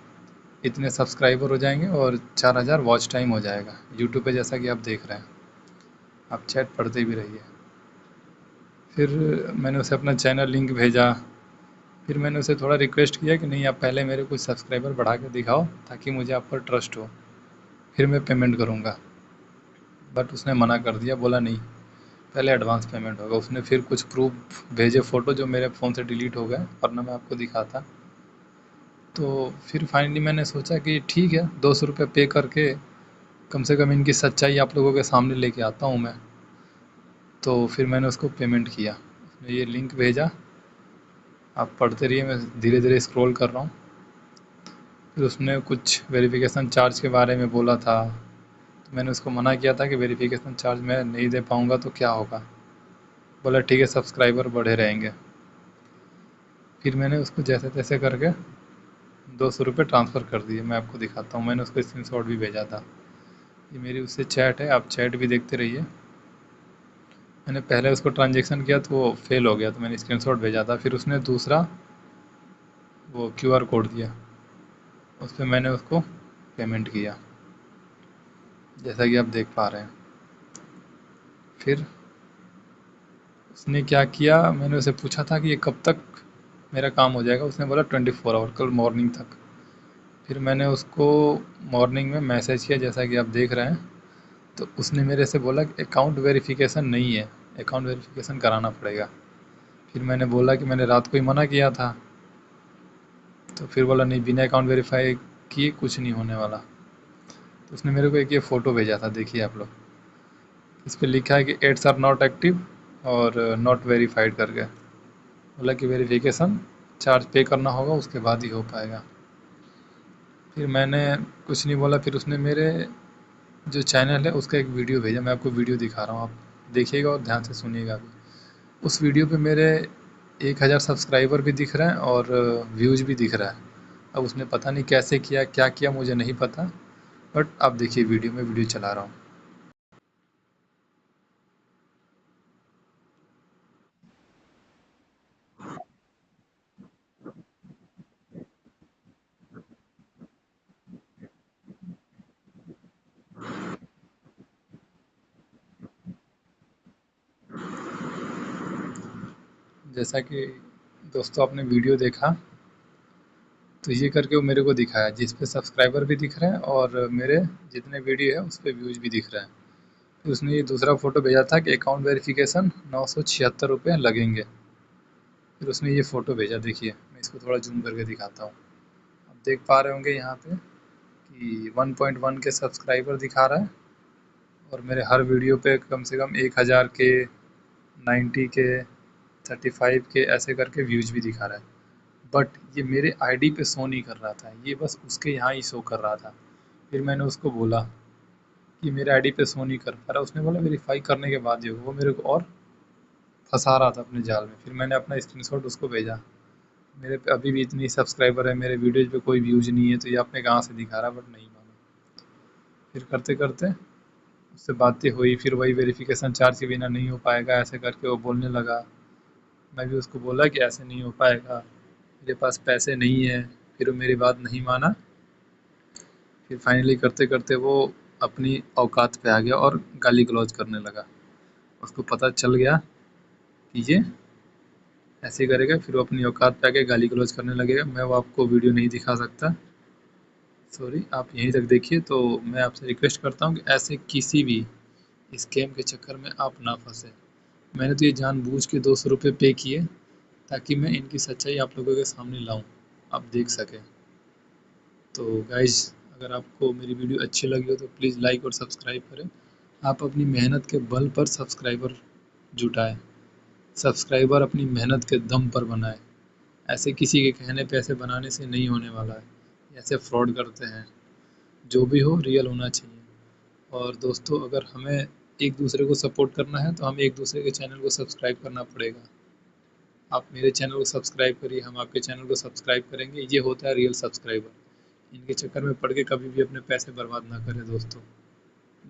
इतने सब्सक्राइबर हो जाएंगे और 4000 वॉच टाइम हो जाएगा यूट्यूब पे, जैसा कि आप देख रहे हैं। आप चैट पढ़ते भी रहिए। फिर मैंने उसे अपना चैनल लिंक भेजा। फिर मैंने उसे थोड़ा रिक्वेस्ट किया कि नहीं, आप पहले मेरे कुछ सब्सक्राइबर बढ़ा के दिखाओ ताकि मुझे आप पर ट्रस्ट हो, फिर मैं पेमेंट करूँगा। बट उसने मना कर दिया, बोला नहीं, पहले एडवांस पेमेंट होगा। उसने फिर कुछ प्रूफ भेजे, फ़ोटो जो मेरे फ़ोन से डिलीट हो गए वरना मैं आपको दिखाता। तो फिर फाइनली मैंने सोचा कि ठीक है, 200 रुपये पे करके कम से कम इनकी सच्चाई आप लोगों के सामने लेके आता हूँ मैं। तो फिर मैंने उसको पेमेंट किया। उसने ये लिंक भेजा, आप पढ़ते रहिए, मैं धीरे धीरे स्क्रॉल कर रहा हूँ। फिर उसने कुछ वेरिफिकेशन चार्ज के बारे में बोला था, तो मैंने उसको मना किया था कि वेरिफिकेशन चार्ज मैं नहीं दे पाऊँगा तो क्या होगा। बोला ठीक है, सब्सक्राइबर बढ़े रहेंगे। फिर मैंने उसको जैसे तैसे करके 200 रुपये ट्रांसफ़र कर दिए। मैं आपको दिखाता हूँ, मैंने उसको स्क्रीनशॉट भी भेजा था। ये मेरी उससे चैट है, आप चैट भी देखते रहिए। मैंने पहले उसको ट्रांजेक्शन किया तो वो फेल हो गया, तो मैंने स्क्रीनशॉट भेजा था। फिर उसने दूसरा वो क्यूआर कोड दिया, उस पर मैंने उसको पेमेंट किया, जैसा कि आप देख पा रहे हैं। फिर उसने क्या किया, मैंने उसे पूछा था कि ये कब तक मेरा काम हो जाएगा। उसने बोला 24 आवर, कल मॉर्निंग तक। फिर मैंने उसको मॉर्निंग में मैसेज किया, जैसा कि आप देख रहे हैं। तो उसने मेरे से बोला कि अकाउंट वेरिफिकेशन नहीं है, अकाउंट वेरिफिकेशन कराना पड़ेगा। फिर मैंने बोला कि मैंने रात को ही मना किया था। तो फिर बोला नहीं, बिना अकाउंट वेरीफाई किए कुछ नहीं होने वाला। तो उसने मेरे को एक ये फ़ोटो भेजा था, देखिए आप लोग। इस पर लिखा है कि एड्स आर नॉट एक्टिव और नॉट वेरीफाइड करके। बोला कि वेरिफिकेशन चार्ज पे करना होगा, उसके बाद ही हो पाएगा। फिर मैंने कुछ नहीं बोला। फिर उसने मेरे जो चैनल है उसका एक वीडियो भेजा, मैं आपको वीडियो दिखा रहा हूँ, आप देखिएगा और ध्यान से सुनिएगा भी। उस वीडियो पे मेरे 1000 सब्सक्राइबर भी दिख रहे हैं और व्यूज़ भी दिख रहा है। अब उसने पता नहीं कैसे किया, क्या किया, मुझे नहीं पता। बट आप देखिए वीडियो में, वीडियो चला रहा हूँ। जैसा कि दोस्तों आपने वीडियो देखा, तो ये करके वो मेरे को दिखाया, जिस पे सब्सक्राइबर भी दिख रहे हैं और मेरे जितने वीडियो है उस पर व्यूज़ भी दिख रहे हैं। फिर उसने ये दूसरा फ़ोटो भेजा था कि अकाउंट वेरिफिकेशन 976 रुपये लगेंगे। फिर उसने ये फ़ोटो भेजा, देखिए मैं इसको थोड़ा जूम करके दिखाता हूँ। आप देख पा रहे होंगे यहाँ पे कि 1.1 के सब्सक्राइबर दिखा रहा है और मेरे हर वीडियो पे कम से कम 1000 के, 90 के, 35 के ऐसे करके व्यूज़ भी दिखा रहा है। बट ये मेरे आईडी पे शो नहीं कर रहा था, ये बस उसके यहाँ ही शो कर रहा था। फिर मैंने उसको बोला कि मेरे आईडी पे शो नहीं कर पा रहा, उसने बोला वेरीफाई करने के बाद ही होगा। वो मेरे को और फंसा रहा था अपने जाल में। फिर मैंने अपना स्क्रीनशॉट उसको भेजा, मेरे पे अभी भी इतनी सब्सक्राइबर है, मेरे वीडियोज़ पे कोई व्यूज़ नहीं है, तो ये आपने कहाँ से दिखा रहा, बट नहीं माना। फिर करते करते उससे बातें हुई, फिर वही वेरिफिकेशन चार्ज के बिना नहीं हो पाएगा ऐसे करके वो बोलने लगा। मैं भी उसको बोला कि ऐसे नहीं हो पाएगा, मेरे पास पैसे नहीं है। फिर वो मेरी बात नहीं माना। फिर फाइनली करते करते वो अपनी औकात पे आ गया और गाली गलौज करने लगा। उसको पता चल गया कि ये ऐसे ही करेगा, फिर वो अपनी औकात पे आके गाली गलौज करने लगेगा। मैं वो आपको वीडियो नहीं दिखा सकता, सॉरी, आप यहीं तक देखिए। तो मैं आपसे रिक्वेस्ट करता हूँ कि ऐसे किसी भी स्कैम के चक्कर में आप ना फंसे। मैंने तो ये जानबूझ के 200 रुपये पे किए ताकि मैं इनकी सच्चाई आप लोगों के सामने लाऊं, आप देख सकें। तो गाइज़, अगर आपको मेरी वीडियो अच्छी लगी हो तो प्लीज़ लाइक और सब्सक्राइब करें। आप अपनी मेहनत के बल पर सब्सक्राइबर जुटाएं, सब्सक्राइबर अपनी मेहनत के दम पर बनाएं। ऐसे किसी के कहने पे ऐसे बनाने से नहीं होने वाला है। ऐसे फ्रॉड करते हैं। जो भी हो रियल होना चाहिए। और दोस्तों, अगर हमें एक दूसरे को सपोर्ट करना है तो हमें एक दूसरे के चैनल को सब्सक्राइब करना पड़ेगा। आप मेरे चैनल को सब्सक्राइब करिए, हम आपके चैनल को सब्सक्राइब करेंगे। ये होता है रियल सब्सक्राइबर। इनके चक्कर में पड़ के कभी भी अपने पैसे बर्बाद ना करें दोस्तों।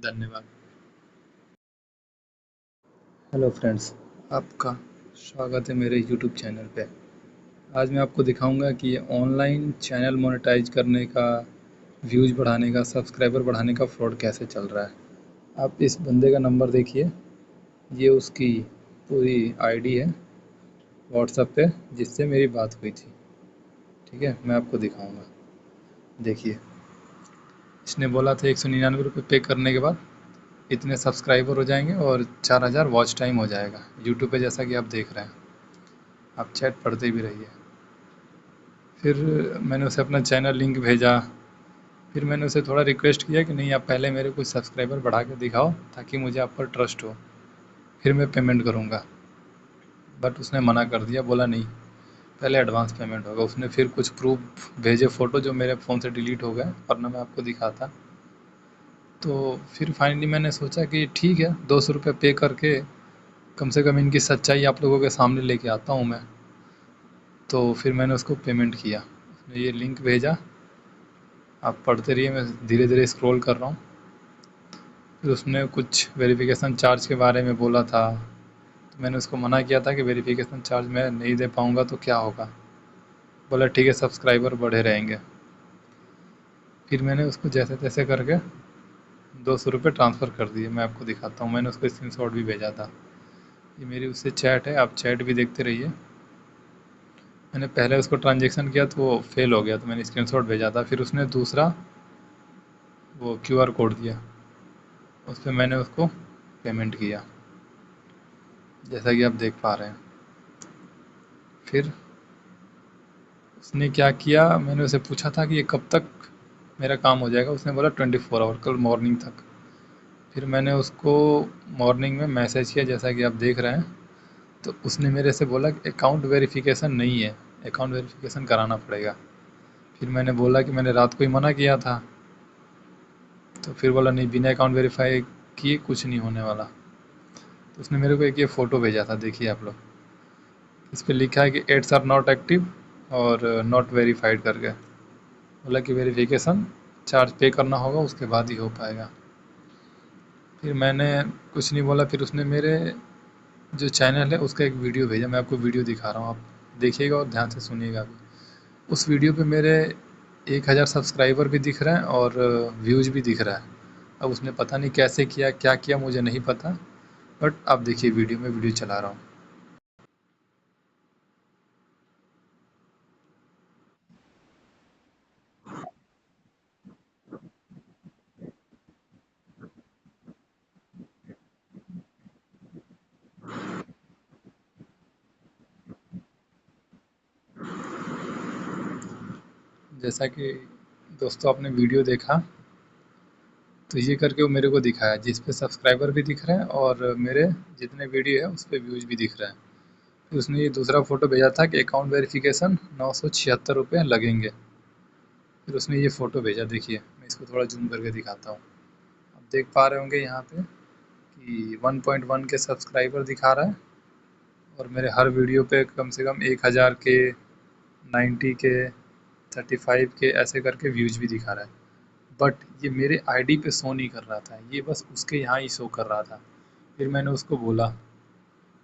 धन्यवाद। हेलो फ्रेंड्स, आपका स्वागत है मेरे यूट्यूब चैनल पे। आज मैं आपको दिखाऊंगा कि ऑनलाइन चैनल मोनेटाइज करने का, व्यूज़ बढ़ाने का, सब्सक्राइबर बढ़ाने का फ्रॉड कैसे चल रहा है। आप इस बंदे का नंबर देखिए, ये उसकी पूरी आईडी है व्हाट्सएप पे जिससे मेरी बात हुई थी। ठीक है, मैं आपको दिखाऊंगा। देखिए, इसने बोला था 199 रुपये पे करने के बाद इतने सब्सक्राइबर हो जाएंगे और 4000 वॉच टाइम हो जाएगा यूट्यूब पे, जैसा कि आप देख रहे हैं। आप चैट पढ़ते भी रहिए। फिर मैंने उसे अपना चैनल लिंक भेजा। फिर मैंने उसे थोड़ा रिक्वेस्ट किया कि नहीं, आप पहले मेरे कुछ सब्सक्राइबर बढ़ा के दिखाओ ताकि मुझे आप पर ट्रस्ट हो, फिर मैं पेमेंट करूँगा। बट उसने मना कर दिया, बोला नहीं, पहले एडवांस पेमेंट होगा। उसने फिर कुछ प्रूफ भेजे, फ़ोटो, जो मेरे फ़ोन से डिलीट हो गए वरना मैं आपको दिखाता। तो फिर फाइनली मैंने सोचा कि ठीक है, 200 रुपये पे करके कम से कम इनकी सच्चाई आप लोगों के सामने लेके आता हूँ मैं। तो फिर मैंने उसको पेमेंट किया। उसने ये लिंक भेजा, आप पढ़ते रहिए, मैं धीरे धीरे स्क्रॉल कर रहा हूँ। फिर उसने कुछ वेरिफिकेशन चार्ज के बारे में बोला था, तो मैंने उसको मना किया था कि वेरिफिकेशन चार्ज मैं नहीं दे पाऊँगा तो क्या होगा। बोला ठीक है, सब्सक्राइबर बढ़े रहेंगे। फिर मैंने उसको जैसे तैसे करके 200 रुपये ट्रांसफ़र कर दिए। मैं आपको दिखाता हूँ, मैंने उसको स्क्रीनशॉट भी भेजा था। ये मेरी उससे चैट है, आप चैट भी देखते रहिए। मैंने पहले उसको ट्रांजेक्शन किया तो वो फेल हो गया, तो मैंने स्क्रीनशॉट भेजा था। फिर उसने दूसरा वो क्यूआर कोड दिया, उस पर मैंने उसको पेमेंट किया, जैसा कि आप देख पा रहे हैं। फिर उसने क्या किया, मैंने उसे पूछा था कि ये कब तक मेरा काम हो जाएगा। उसने बोला 24 आवर, कल मॉर्निंग तक। फिर मैंने उसको मॉर्निंग में मैसेज किया, जैसा कि आप देख रहे हैं। तो उसने मेरे से बोला कि अकाउंट वेरिफिकेशन नहीं है, अकाउंट वेरिफिकेशन कराना पड़ेगा। फिर मैंने बोला कि मैंने रात को ही मना किया था। तो फिर बोला नहीं, बिना अकाउंट वेरीफाई किए कुछ नहीं होने वाला। तो उसने मेरे को एक ये फ़ोटो भेजा था, देखिए आप लोग। इस पर लिखा है कि एड्स आर नॉट एक्टिव और नॉट वेरीफाइड करके। बोला कि वेरिफिकेशन चार्ज पे करना होगा, उसके बाद ही हो पाएगा। फिर मैंने कुछ नहीं बोला। फिर उसने मेरे जो चैनल है उसका एक वीडियो भेजा, मैं आपको वीडियो दिखा रहा हूँ, आप देखिएगा और ध्यान से सुनिएगा भी। उस वीडियो पे मेरे 1000 सब्सक्राइबर भी दिख रहे हैं और व्यूज़ भी दिख रहा है। अब उसने पता नहीं कैसे किया, क्या किया, मुझे नहीं पता। बट आप देखिए वीडियो में, वीडियो चला रहा हूँ। जैसा कि दोस्तों आपने वीडियो देखा, तो ये करके वो मेरे को दिखाया, जिस पे सब्सक्राइबर भी दिख रहे हैं और मेरे जितने वीडियो है उस पर व्यूज़ भी दिख रहे हैं। फिर उसने ये दूसरा फ़ोटो भेजा था कि अकाउंट वेरिफिकेशन 976 रुपये लगेंगे। फिर उसने ये फ़ोटो भेजा, देखिए मैं इसको थोड़ा जूम करके दिखाता हूँ। आप देख पा रहे होंगे यहाँ पे कि 1.1 के सब्सक्राइबर दिखा रहा है और मेरे हर वीडियो पे कम से कम 1000 के, 90 के, 35 के ऐसे करके व्यूज भी दिखा रहा है। बट ये मेरे आईडी पे शो नहीं कर रहा था, ये बस उसके यहाँ ही शो कर रहा था। फिर मैंने उसको बोला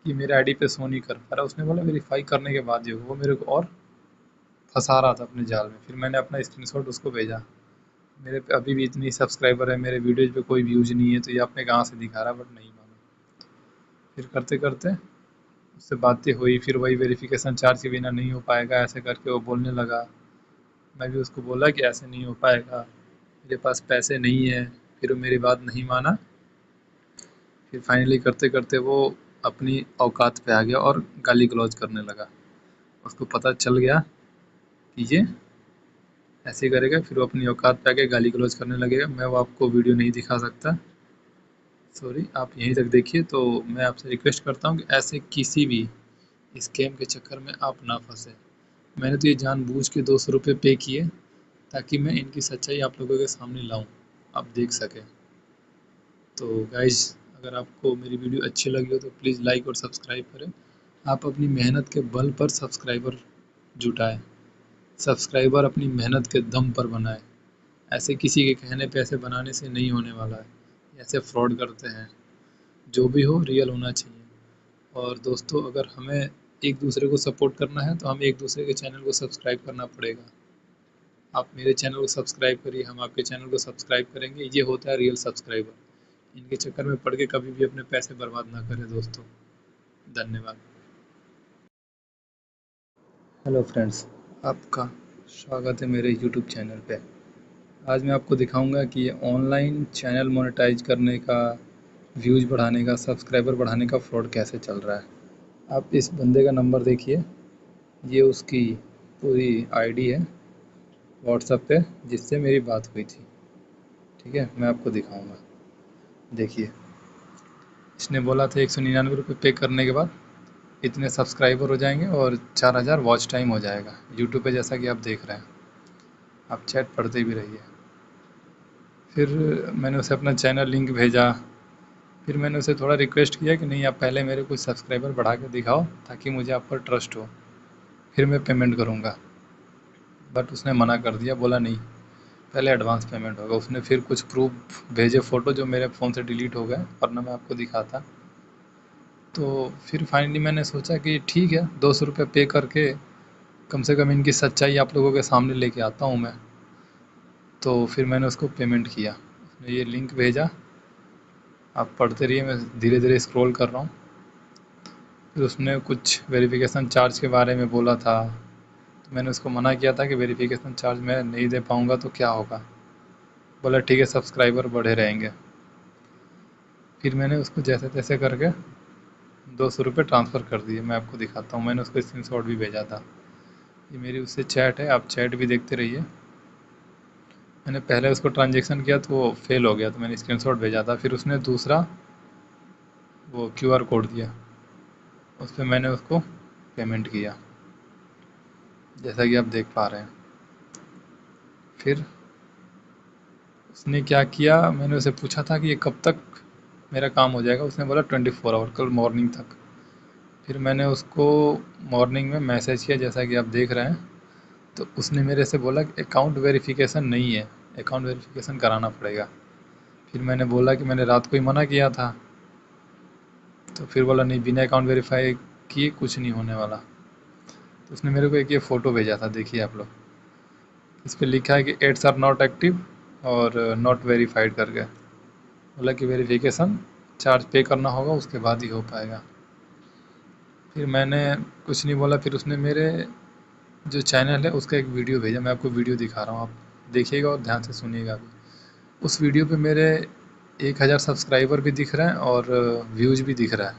कि मेरे आईडी पे शो नहीं कर पा रहा, उसने बोला वेरीफाई करने के बाद ही होगा। वो मेरे को और फंसा रहा था अपने जाल में। फिर मैंने अपना स्क्रीनशॉट उसको भेजा, मेरे पे अभी भी इतनी सब्सक्राइबर है, मेरे वीडियोज पे कोई व्यूज नहीं है, तो ये आपने कहाँ से दिखा रहा, बट नहीं माना। फिर करते करते उससे बातें हुई, फिर वही वेरिफिकेशन चार्ज के बिना नहीं हो पाएगा ऐसे करके वो बोलने लगा। मैं भी उसको बोला कि ऐसे नहीं हो पाएगा, मेरे पास पैसे नहीं है। फिर वो मेरी बात नहीं माना। फिर फाइनली करते करते वो अपनी औकात पे आ गया और गाली गलौज करने लगा। उसको पता चल गया कि ये ऐसे करेगा, फिर वो अपनी औकात पे आके गाली गलौज करने लगेगा। मैं वो आपको वीडियो नहीं दिखा सकता, सॉरी, आप यहीं तक देखिए। तो मैं आपसे रिक्वेस्ट करता हूँ कि ऐसे किसी भी स्कैम के चक्कर में आप ना फंसे। मैंने तो ये जानबूझ के 200 रुपये पे किए ताकि मैं इनकी सच्चाई आप लोगों के सामने लाऊं, आप देख सकें। तो गाइज़, अगर आपको मेरी वीडियो अच्छी लगी हो तो प्लीज़ लाइक और सब्सक्राइब करें। आप अपनी मेहनत के बल पर सब्सक्राइबर जुटाएं, सब्सक्राइबर अपनी मेहनत के दम पर बनाएं। ऐसे किसी के कहने पे ऐसे बनाने से नहीं होने वाला है। ऐसे फ्रॉड करते हैं। जो भी हो रियल होना चाहिए। और दोस्तों, अगर हमें एक दूसरे को सपोर्ट करना है तो हमें एक दूसरे के चैनल को सब्सक्राइब करना पड़ेगा। आप मेरे चैनल को सब्सक्राइब करिए, हम आपके चैनल को सब्सक्राइब करेंगे। ये होता है रियल सब्सक्राइबर। इनके चक्कर में पड़ के कभी भी अपने पैसे बर्बाद ना करें दोस्तों। धन्यवाद। हेलो फ्रेंड्स, आपका स्वागत है मेरे यूट्यूब चैनल पे। आज मैं आपको दिखाऊंगा कि ऑनलाइन चैनल मोनेटाइज करने का, व्यूज़ बढ़ाने का, सब्सक्राइबर बढ़ाने का फ्रॉड कैसे चल रहा है। आप इस बंदे का नंबर देखिए, ये उसकी पूरी आईडी है व्हाट्सएप पे जिससे मेरी बात हुई थी। ठीक है, मैं आपको दिखाऊंगा। देखिए, इसने बोला था 199 रुपये पे करने के बाद इतने सब्सक्राइबर हो जाएंगे और 4000 वॉच टाइम हो जाएगा यूट्यूब पे, जैसा कि आप देख रहे हैं। आप चैट पढ़ते भी रहिए। फिर मैंने उसे अपना चैनल लिंक भेजा। फिर मैंने उसे थोड़ा रिक्वेस्ट किया कि नहीं, आप पहले मेरे कुछ सब्सक्राइबर बढ़ा के दिखाओ ताकि मुझे आप पर ट्रस्ट हो, फिर मैं पेमेंट करूँगा। बट उसने मना कर दिया, बोला नहीं, पहले एडवांस पेमेंट होगा। उसने फिर कुछ प्रूफ भेजे, फ़ोटो जो मेरे फ़ोन से डिलीट हो गए, वरना मैं आपको दिखाता। तो फिर फाइनली मैंने सोचा कि ठीक है, 200 रुपये पे करके कम से कम इनकी सच्चाई आप लोगों के सामने लेके आता हूँ मैं। तो फिर मैंने उसको पेमेंट किया। उसने ये लिंक भेजा, आप पढ़ते रहिए, मैं धीरे धीरे स्क्रॉल कर रहा हूँ। फिर उसने कुछ वेरिफिकेशन चार्ज के बारे में बोला था, तो मैंने उसको मना किया था कि वेरिफिकेशन चार्ज मैं नहीं दे पाऊँगा तो क्या होगा। बोला ठीक है, सब्सक्राइबर बढ़े रहेंगे। फिर मैंने उसको जैसे तैसे करके 200 रुपये ट्रांसफ़र कर दिए। मैं आपको दिखाता हूँ, मैंने उसको स्क्रीनशॉट भी भेजा था। ये मेरी उससे चैट है, आप चैट भी देखते रहिए। मैंने पहले उसको ट्रांजेक्शन किया तो वो फेल हो गया, तो मैंने स्क्रीनशॉट भेजा था। फिर उसने दूसरा वो क्यूआर कोड दिया, उस पर मैंने उसको पेमेंट किया, जैसा कि आप देख पा रहे हैं। फिर उसने क्या किया, मैंने उसे पूछा था कि ये कब तक मेरा काम हो जाएगा। उसने बोला 24 आवर, कल मॉर्निंग तक। फिर मैंने उसको मॉर्निंग में मैसेज किया, जैसा कि आप देख रहे हैं। तो उसने मेरे से बोला कि अकाउंट वेरिफिकेशन नहीं है, अकाउंट वेरिफिकेशन कराना पड़ेगा। फिर मैंने बोला कि मैंने रात को ही मना किया था। तो फिर बोला नहीं, बिना अकाउंट वेरीफाई किए कुछ नहीं होने वाला। तो उसने मेरे को एक ये फ़ोटो भेजा था, देखिए आप लोग। इस पर लिखा है कि एड्स आर नॉट एक्टिव और नॉट वेरीफाइड करके। बोला कि वेरिफिकेशन चार्ज पे करना होगा, उसके बाद ही हो पाएगा। फिर मैंने कुछ नहीं बोला। फिर उसने मेरे जो चैनल है उसका एक वीडियो भेजा, मैं आपको वीडियो दिखा रहा हूँ, आप देखिएगा और ध्यान से सुनिएगा भी। उस वीडियो पे मेरे 1000 सब्सक्राइबर भी दिख रहे हैं और व्यूज़ भी दिख रहा है।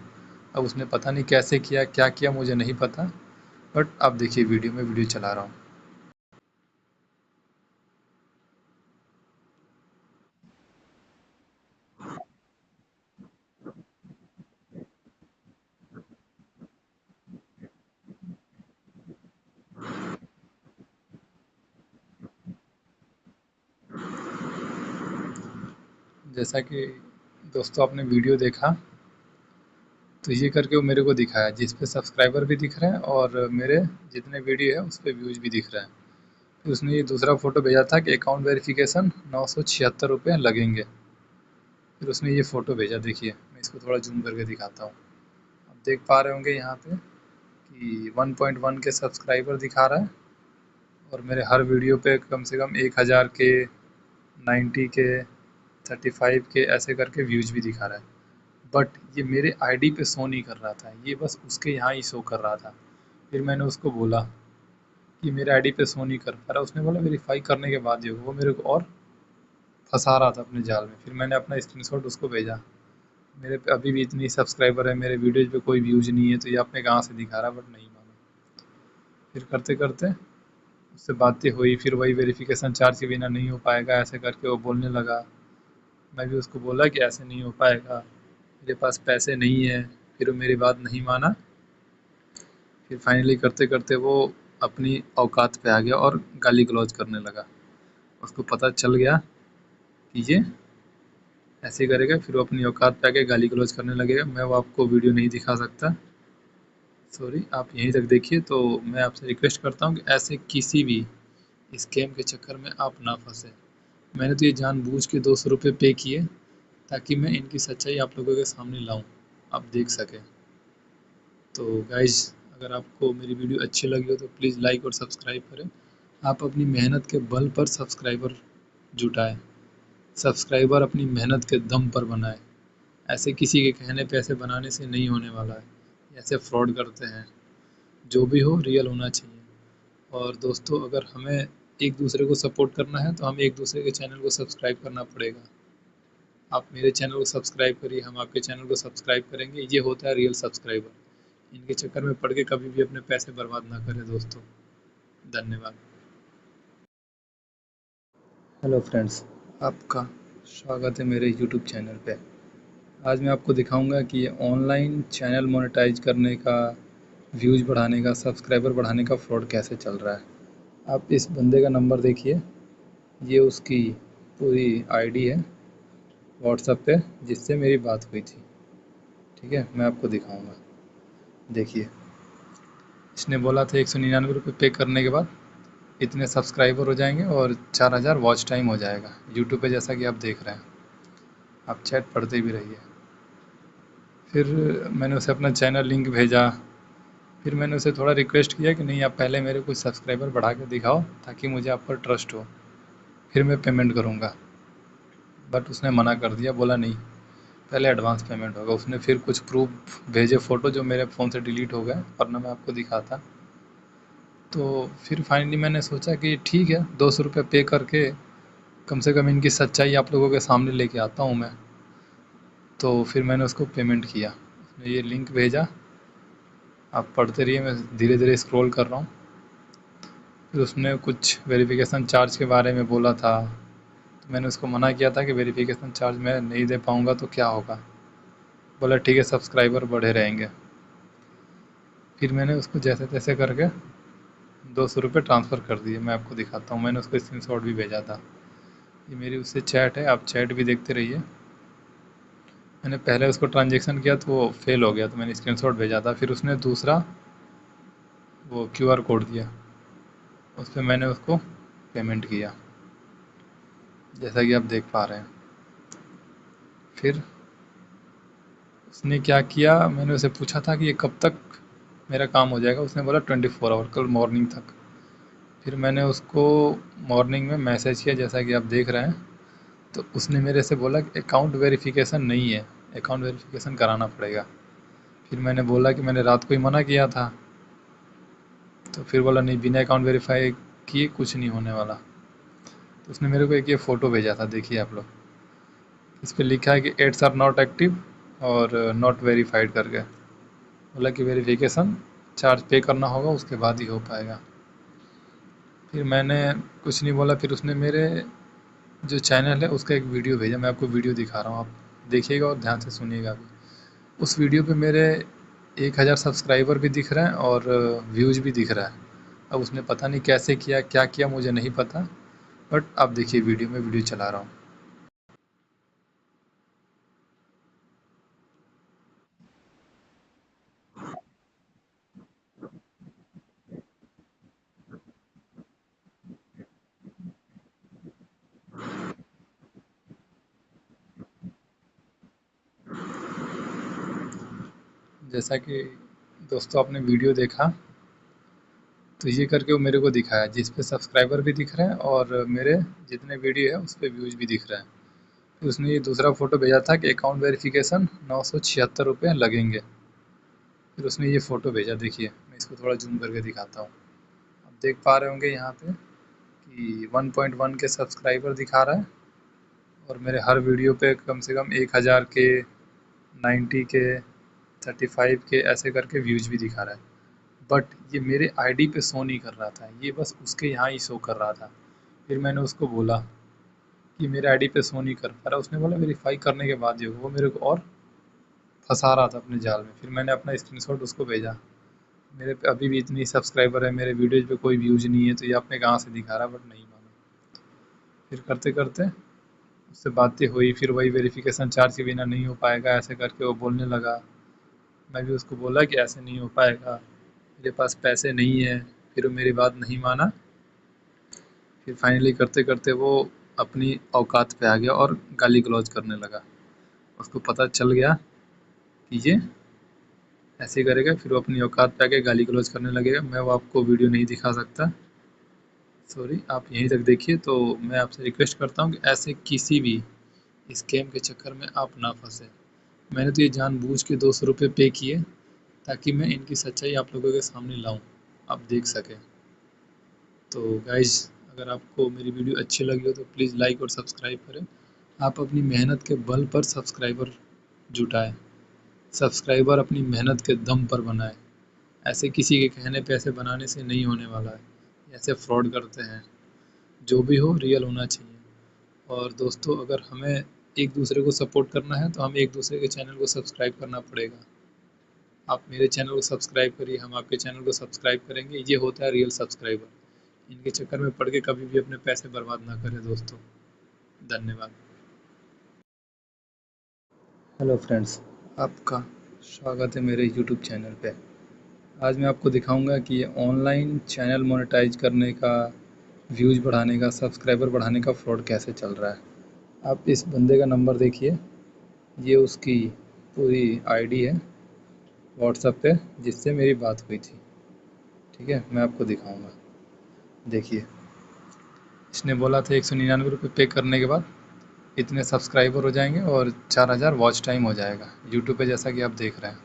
अब उसने पता नहीं कैसे किया, क्या किया, मुझे नहीं पता। बट आप देखिए वीडियो में, वीडियो चला रहा हूँ। जैसा कि दोस्तों आपने वीडियो देखा, तो ये करके वो मेरे को दिखाया जिस पे सब्सक्राइबर भी दिख रहे हैं और मेरे जितने वीडियो है उस पर व्यूज़ भी दिख रहे हैं। फिर उसने ये दूसरा फ़ोटो भेजा था कि अकाउंट वेरिफिकेशन 976 रुपये लगेंगे। फिर उसने ये फ़ोटो भेजा, देखिए मैं इसको थोड़ा जूम करके दिखाता हूँ। आप देख पा रहे होंगे यहाँ पे कि 1.1 के सब्सक्राइबर दिखा रहा है और मेरे हर वीडियो पे कम से कम 1000 के, 90 के, 35 के ऐसे करके व्यूज़ भी दिखा रहा है। बट ये मेरे आईडी पे शो नहीं कर रहा था, ये बस उसके यहाँ ही शो कर रहा था। फिर मैंने उसको बोला कि मेरे आईडी पे शो नहीं कर पा रहा। उसने बोला वेरीफाई करने के बाद ही होगा। वो मेरे को और फंसा रहा था अपने जाल में। फिर मैंने अपना स्क्रीनशॉट उसको भेजा, मेरे पे अभी भी इतनी सब्सक्राइबर है, मेरे वीडियोज़ पे कोई व्यूज़ नहीं है, तो ये आपने कहाँ से दिखा रहा, बट नहीं माना। फिर करते करते उससे बातें हुई, फिर वही वेरिफिकेशन चार्ज के बिना नहीं हो पाएगा ऐसे करके वो बोलने लगा। मैं भी उसको बोला कि ऐसे नहीं हो पाएगा, मेरे पास पैसे नहीं है। फिर वो मेरी बात नहीं माना। फिर फाइनली करते करते वो अपनी औकात पे आ गया और गाली गलौज करने लगा। उसको पता चल गया कि ये ऐसे करेगा, फिर वो अपनी औकात पे आके गाली गलौज करने लगेगा। मैं वो आपको वीडियो नहीं दिखा सकता, सॉरी, आप यहीं तक देखिए। तो मैं आपसे रिक्वेस्ट करता हूँ कि ऐसे किसी भी स्कैम के चक्कर में आप ना फंसे। मैंने तो ये जानबूझ के 200 रुपये पे किए ताकि मैं इनकी सच्चाई आप लोगों के सामने लाऊं, आप देख सकें। तो गाइज, अगर आपको मेरी वीडियो अच्छी लगी हो तो प्लीज़ लाइक और सब्सक्राइब करें। आप अपनी मेहनत के बल पर सब्सक्राइबर जुटाएं, सब्सक्राइबर अपनी मेहनत के दम पर बनाएं। ऐसे किसी के कहने पे ऐसे बनाने से नहीं होने वाला है, ऐसे फ्रॉड करते हैं। जो भी हो रियल होना चाहिए। और दोस्तों, अगर हमें एक दूसरे को सपोर्ट करना है तो हमें एक दूसरे के चैनल को सब्सक्राइब करना पड़ेगा। आप मेरे चैनल को सब्सक्राइब करिए, हम आपके चैनल को सब्सक्राइब करेंगे। ये होता है रियल सब्सक्राइबर। इनके चक्कर में पड़ के कभी भी अपने पैसे बर्बाद ना करें दोस्तों। धन्यवाद। हेलो फ्रेंड्स, आपका स्वागत है मेरे यूट्यूब चैनल पे। आज मैं आपको दिखाऊंगा कि ये ऑनलाइन चैनल मोनेटाइज करने का, व्यूज़ बढ़ाने का, सब्सक्राइबर बढ़ाने का फ्रॉड कैसे चल रहा है। आप इस बंदे का नंबर देखिए, ये उसकी पूरी आईडी है व्हाट्सएप पे जिससे मेरी बात हुई थी। ठीक है, मैं आपको दिखाऊंगा। देखिए, इसने बोला था 199 रुपये पे करने के बाद इतने सब्सक्राइबर हो जाएंगे और 4000 वॉच टाइम हो जाएगा यूट्यूब पे, जैसा कि आप देख रहे हैं। आप चैट पढ़ते भी रहिए। फिर मैंने उसे अपना चैनल लिंक भेजा। फिर मैंने उसे थोड़ा रिक्वेस्ट किया कि नहीं, आप पहले मेरे कुछ सब्सक्राइबर बढ़ा के दिखाओ ताकि मुझे आप पर ट्रस्ट हो, फिर मैं पेमेंट करूँगा। बट उसने मना कर दिया, बोला नहीं, पहले एडवांस पेमेंट होगा। उसने फिर कुछ प्रूफ भेजे, फ़ोटो जो मेरे फ़ोन से डिलीट हो गए, वरना मैं आपको दिखाता। तो फिर फाइनली मैंने सोचा कि ठीक है, 200 रुपये पे करके कम से कम इनकी सच्चाई आप लोगों के सामने लेके आता हूँ मैं। तो फिर मैंने उसको पेमेंट किया। उसने ये लिंक भेजा, आप पढ़ते रहिए, मैं धीरे धीरे स्क्रॉल कर रहा हूँ। फिर उसने कुछ वेरिफिकेशन चार्ज के बारे में बोला था, तो मैंने उसको मना किया था कि वेरिफिकेशन चार्ज मैं नहीं दे पाऊँगा तो क्या होगा। बोला ठीक है, सब्सक्राइबर बढ़े रहेंगे। फिर मैंने उसको जैसे तैसे करके 200 रुपये ट्रांसफ़र कर दिए। मैं आपको दिखाता हूँ, मैंने उसको स्क्रीनशॉट भी भेजा था। ये मेरी उससे चैट है, आप चैट भी देखते रहिए। मैंने पहले उसको ट्रांजेक्शन किया तो वो फेल हो गया, तो मैंने स्क्रीनशॉट भेजा था। फिर उसने दूसरा वो QR कोड दिया, उस पर मैंने उसको पेमेंट किया, जैसा कि आप देख पा रहे हैं। फिर उसने क्या किया, मैंने उसे पूछा था कि ये कब तक मेरा काम हो जाएगा। उसने बोला 24 आवर, कल मॉर्निंग तक। फिर मैंने उसको मॉर्निंग में मैसेज किया, जैसा कि आप देख रहे हैं। तो उसने मेरे से बोला कि अकाउंट वेरिफिकेशन नहीं है, अकाउंट वेरिफिकेशन कराना पड़ेगा। फिर मैंने बोला कि मैंने रात को ही मना किया था। तो फिर बोला नहीं, बिना अकाउंट वेरीफाई किए कुछ नहीं होने वाला। तो उसने मेरे को एक ये फ़ोटो भेजा था, देखिए आप लोग। इस पर लिखा है कि एड्स आर नॉट एक्टिव और नॉट वेरीफाइड करके। बोला कि वेरिफिकेशन चार्ज पे करना होगा, उसके बाद ही हो पाएगा। फिर मैंने कुछ नहीं बोला। फिर उसने मेरे जो चैनल है उसका एक वीडियो भेजा, मैं आपको वीडियो दिखा रहा हूँ, आप देखिएगा और ध्यान से सुनिएगा भी। उस वीडियो पे मेरे 1000 सब्सक्राइबर भी दिख रहे हैं और व्यूज़ भी दिख रहा है। अब उसने पता नहीं कैसे किया, क्या किया, मुझे नहीं पता। बट आप देखिए वीडियो में, वीडियो चला रहा हूँ। जैसा कि दोस्तों आपने वीडियो देखा, तो ये करके वो मेरे को दिखाया जिस पे सब्सक्राइबर भी दिख रहे हैं और मेरे जितने वीडियो है उस पे व्यूज़ भी दिख रहे हैं। फिर उसने ये दूसरा फ़ोटो भेजा था कि अकाउंट वेरिफिकेशन 976 रुपये लगेंगे। फिर उसने ये फ़ोटो भेजा, देखिए मैं इसको थोड़ा जूम करके दिखाता हूँ। आप देख पा रहे होंगे यहाँ पे कि 1.1 के सब्सक्राइबर दिखा रहा है और मेरे हर वीडियो पे कम से कम 1000 के, 90 के, 35 के ऐसे करके व्यूज़ भी दिखा रहा है। बट ये मेरे आईडी पे शो नहीं कर रहा था, ये बस उसके यहाँ ही शो कर रहा था। फिर मैंने उसको बोला कि मेरे आईडी पे शो नहीं कर पा रहा। उसने बोला वेरीफाई करने के बाद ही होगा। वो मेरे को और फंसा रहा था अपने जाल में। फिर मैंने अपना स्क्रीनशॉट उसको भेजा, मेरे पे अभी भी इतनी सब्सक्राइबर है, मेरे वीडियोज़ पे कोई व्यूज़ नहीं है, तो ये आपने कहाँ से दिखा रहा, बट नहीं माना। फिर करते करते उससे बातें हुई, फिर वही वेरिफिकेशन चार्ज के बिना नहीं हो पाएगा ऐसे करके वो बोलने लगा। मैं भी उसको बोला कि ऐसे नहीं हो पाएगा, मेरे पास पैसे नहीं है। फिर वो मेरी बात नहीं माना। फिर फाइनली करते करते वो अपनी औकात पे आ गया और गाली गलौज करने लगा। उसको पता चल गया कि ये ऐसे ही करेगा, फिर वो अपनी औकात पे आके गाली गलौज करने लगेगा। मैं वो आपको वीडियो नहीं दिखा सकता, सॉरी, आप यहीं तक देखिए। तो मैं आपसे रिक्वेस्ट करता हूँ कि ऐसे किसी भी स्कैम के चक्कर में आप ना फंसे। मैंने तो ये जानबूझ के 200 रुपये पे किए ताकि मैं इनकी सच्चाई आप लोगों के सामने लाऊं, आप देख सकें। तो गाइज़, अगर आपको मेरी वीडियो अच्छी लगी हो तो प्लीज़ लाइक और सब्सक्राइब करें। आप अपनी मेहनत के बल पर सब्सक्राइबर जुटाएं, सब्सक्राइबर अपनी मेहनत के दम पर बनाएं। ऐसे किसी के कहने पे ऐसे बनाने से नहीं होने वाला है। ऐसे फ्रॉड करते हैं। जो भी हो रियल होना चाहिए। और दोस्तों, अगर हमें एक दूसरे को सपोर्ट करना है तो हमें एक दूसरे के चैनल को सब्सक्राइब करना पड़ेगा। आप मेरे चैनल को सब्सक्राइब करिए, हम आपके चैनल को सब्सक्राइब करेंगे। ये होता है रियल सब्सक्राइबर। इनके चक्कर में पड़ के कभी भी अपने पैसे बर्बाद ना करें दोस्तों। धन्यवाद। हेलो फ्रेंड्स, आपका स्वागत है मेरे यूट्यूब चैनल पे। आज मैं आपको दिखाऊंगा कि ये ऑनलाइन चैनल मोनेटाइज करने का, व्यूज़ बढ़ाने का, सब्सक्राइबर बढ़ाने का फ्रॉड कैसे चल रहा है। आप इस बंदे का नंबर देखिए, ये उसकी पूरी आईडी है व्हाट्सएप पे जिससे मेरी बात हुई थी। ठीक है, मैं आपको दिखाऊंगा। देखिए, इसने बोला था 199 रुपये पे करने के बाद इतने सब्सक्राइबर हो जाएंगे और 4000 वॉच टाइम हो जाएगा यूट्यूब पे, जैसा कि आप देख रहे हैं।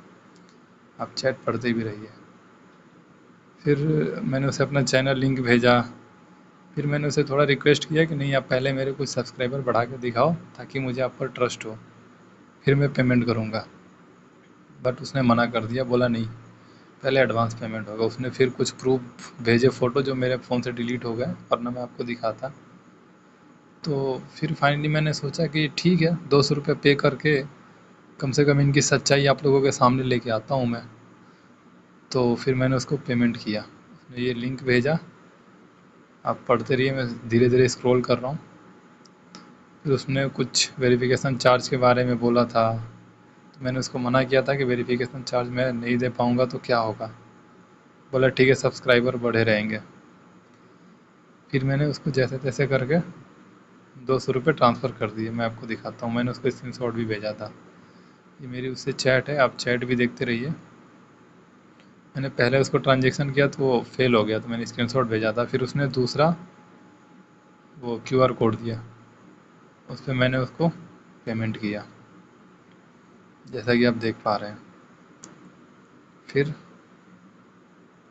आप चैट पढ़ते भी रहिए। फिर मैंने उसे अपना चैनल लिंक भेजा। फिर मैंने उसे थोड़ा रिक्वेस्ट किया कि नहीं, आप पहले मेरे कुछ सब्सक्राइबर बढ़ा के दिखाओ ताकि मुझे आप पर ट्रस्ट हो, फिर मैं पेमेंट करूँगा। बट उसने मना कर दिया, बोला नहीं, पहले एडवांस पेमेंट होगा। उसने फिर कुछ प्रूफ भेजे, फ़ोटो, जो मेरे फ़ोन से डिलीट हो गए वरना मैं आपको दिखाता। तो फिर फाइनली मैंने सोचा कि ठीक है, 200 रुपये पे करके कम से कम इनकी सच्चाई आप लोगों के सामने लेके आता हूँ मैं। तो फिर मैंने उसको पेमेंट किया। उसने ये लिंक भेजा, आप पढ़ते रहिए, मैं धीरे धीरे स्क्रॉल कर रहा हूँ। फिर उसने कुछ वेरिफिकेशन चार्ज के बारे में बोला था, तो मैंने उसको मना किया था कि वेरिफिकेशन चार्ज मैं नहीं दे पाऊँगा तो क्या होगा। बोला ठीक है, सब्सक्राइबर बढ़े रहेंगे। फिर मैंने उसको जैसे तैसे करके 200 रुपये ट्रांसफ़र कर दिए। मैं आपको दिखाता हूँ, मैंने उसको स्क्रीनशॉट भी भेजा था। ये मेरी उससे चैट है, आप चैट भी देखते रहिए। मैंने पहले उसको ट्रांजेक्शन किया तो वो फेल हो गया, तो मैंने स्क्रीनशॉट भेजा था। फिर उसने दूसरा वो QR कोड दिया, उस पर मैंने उसको पेमेंट किया, जैसा कि आप देख पा रहे हैं। फिर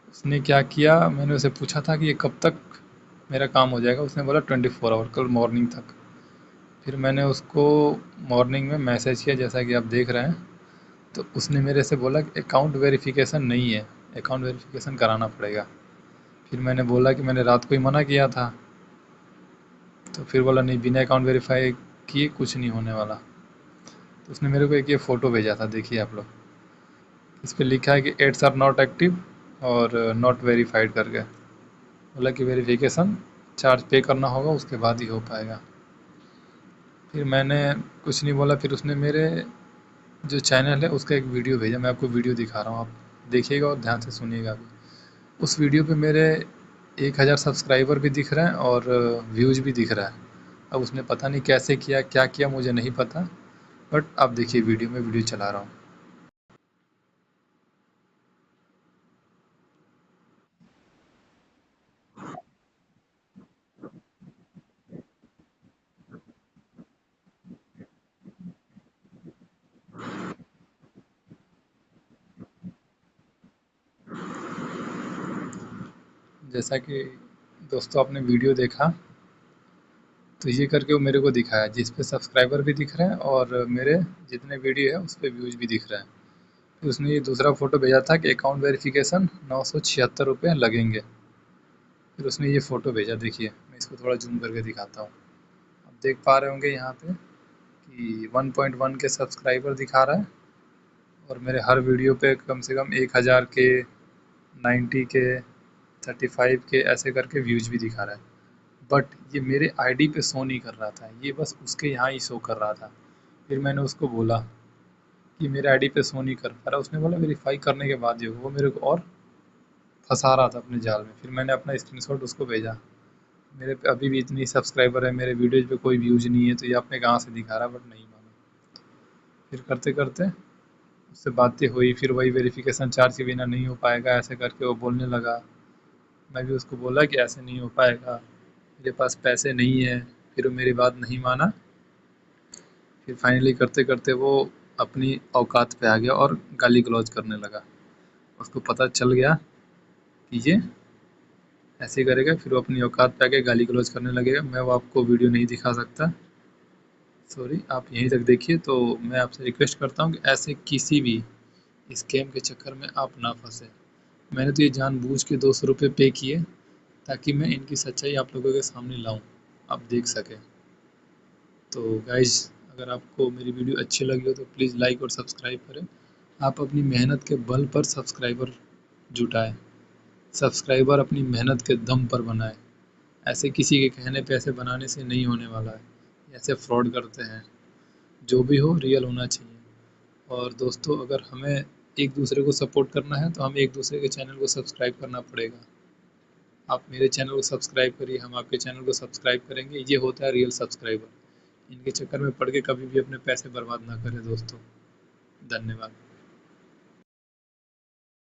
उसने क्या किया, मैंने उसे पूछा था कि ये कब तक मेरा काम हो जाएगा। उसने बोला 24 आवर, कल मॉर्निंग तक। फिर मैंने उसको मॉर्निंग में मैसेज किया, जैसा कि आप देख रहे हैं। तो उसने मेरे से बोला कि अकाउंट वेरिफिकेशन नहीं है, अकाउंट वेरिफिकेशन कराना पड़ेगा। फिर मैंने बोला कि मैंने रात को ही मना किया था। तो फिर बोला नहीं, बिना अकाउंट वेरीफाई किए कुछ नहीं होने वाला। तो उसने मेरे को एक ये फ़ोटो भेजा था, देखिए आप लोग। इस पर लिखा है कि एड्स आर नॉट एक्टिव और नॉट वेरीफाइड करके। बोला कि वेरिफिकेशन चार्ज पे करना होगा, उसके बाद ही हो पाएगा। फिर मैंने कुछ नहीं बोला। फिर उसने मेरे जो चैनल है उसका एक वीडियो भेजा, मैं आपको वीडियो दिखा रहा हूँ, आप देखिएगा और ध्यान से सुनिएगा भी। उस वीडियो पे मेरे 1000 सब्सक्राइबर भी दिख रहे हैं और व्यूज़ भी दिख रहा है। अब उसने पता नहीं कैसे किया, क्या किया, मुझे नहीं पता। बट आप देखिए वीडियो में, वीडियो चला रहा हूँ। जैसा कि दोस्तों आपने वीडियो देखा, तो ये करके वो मेरे को दिखाया जिस पे सब्सक्राइबर भी दिख रहे हैं और मेरे जितने वीडियो है उस पर व्यूज़ भी दिख रहे हैं। फिर उसने ये दूसरा फ़ोटो भेजा था कि अकाउंट वेरिफिकेशन 976 रुपये लगेंगे। फिर उसने ये फ़ोटो भेजा, देखिए मैं इसको थोड़ा जूम करके दिखाता हूँ। आप देख पा रहे होंगे यहाँ पे कि 1.1 के सब्सक्राइबर दिखा रहा है और मेरे हर वीडियो पे कम से कम 1000 के, 90 के, 35 के ऐसे करके व्यूज़ भी दिखा रहा है। बट ये मेरे आईडी पे शो नहीं कर रहा था, ये बस उसके यहाँ ही शो कर रहा था। फिर मैंने उसको बोला कि मेरे आईडी पे शो नहीं कर पा रहा। उसने बोला वेरीफाई करने के बाद ही होगा। वो मेरे को और फंसा रहा था अपने जाल में। फिर मैंने अपना स्क्रीनशॉट उसको भेजा, मेरे पे अभी भी इतनी सब्सक्राइबर है, मेरे वीडियोज़ पे कोई व्यूज़ नहीं है, तो ये आपने कहाँ से दिखा रहा, बट नहीं माना। फिर करते करते उससे बातें हुई, फिर वही वेरिफिकेशन चार्ज के बिना नहीं हो पाएगा ऐसे करके वो बोलने लगा। मैं भी उसको बोला कि ऐसे नहीं हो पाएगा, मेरे पास पैसे नहीं है। फिर वो मेरी बात नहीं माना। फिर फाइनली करते करते वो अपनी औकात पे आ गया और गाली गलौज करने लगा। उसको पता चल गया कि ये ऐसे करेगा, फिर वो अपनी औकात पे आके गाली गलौज करने लगेगा। मैं वो आपको वीडियो नहीं दिखा सकता, सॉरी, आप यहीं तक देखिए। तो मैं आपसे रिक्वेस्ट करता हूँ कि ऐसे किसी भी स्कैम के चक्कर में आप ना फंसे। मैंने तो ये जानबूझ के 200 रुपये पे किए ताकि मैं इनकी सच्चाई आप लोगों के सामने लाऊं, आप देख सकें। तो गाइज़, अगर आपको मेरी वीडियो अच्छी लगी हो तो प्लीज़ लाइक और सब्सक्राइब करें। आप अपनी मेहनत के बल पर सब्सक्राइबर जुटाएं, सब्सक्राइबर अपनी मेहनत के दम पर बनाएं। ऐसे किसी के कहने पे ऐसे बनाने से नहीं होने वाला है, ऐसे फ्रॉड करते हैं। जो भी हो रियल होना चाहिए। और दोस्तों, अगर हमें एक दूसरे को सपोर्ट करना है तो हमें एक दूसरे के चैनल को सब्सक्राइब करना पड़ेगा। आप मेरे चैनल को सब्सक्राइब करिए, हम आपके चैनल को सब्सक्राइब करेंगे। ये होता है रियल सब्सक्राइबर। इनके चक्कर में पड़ के कभी भी अपने पैसे बर्बाद ना करें दोस्तों। धन्यवाद।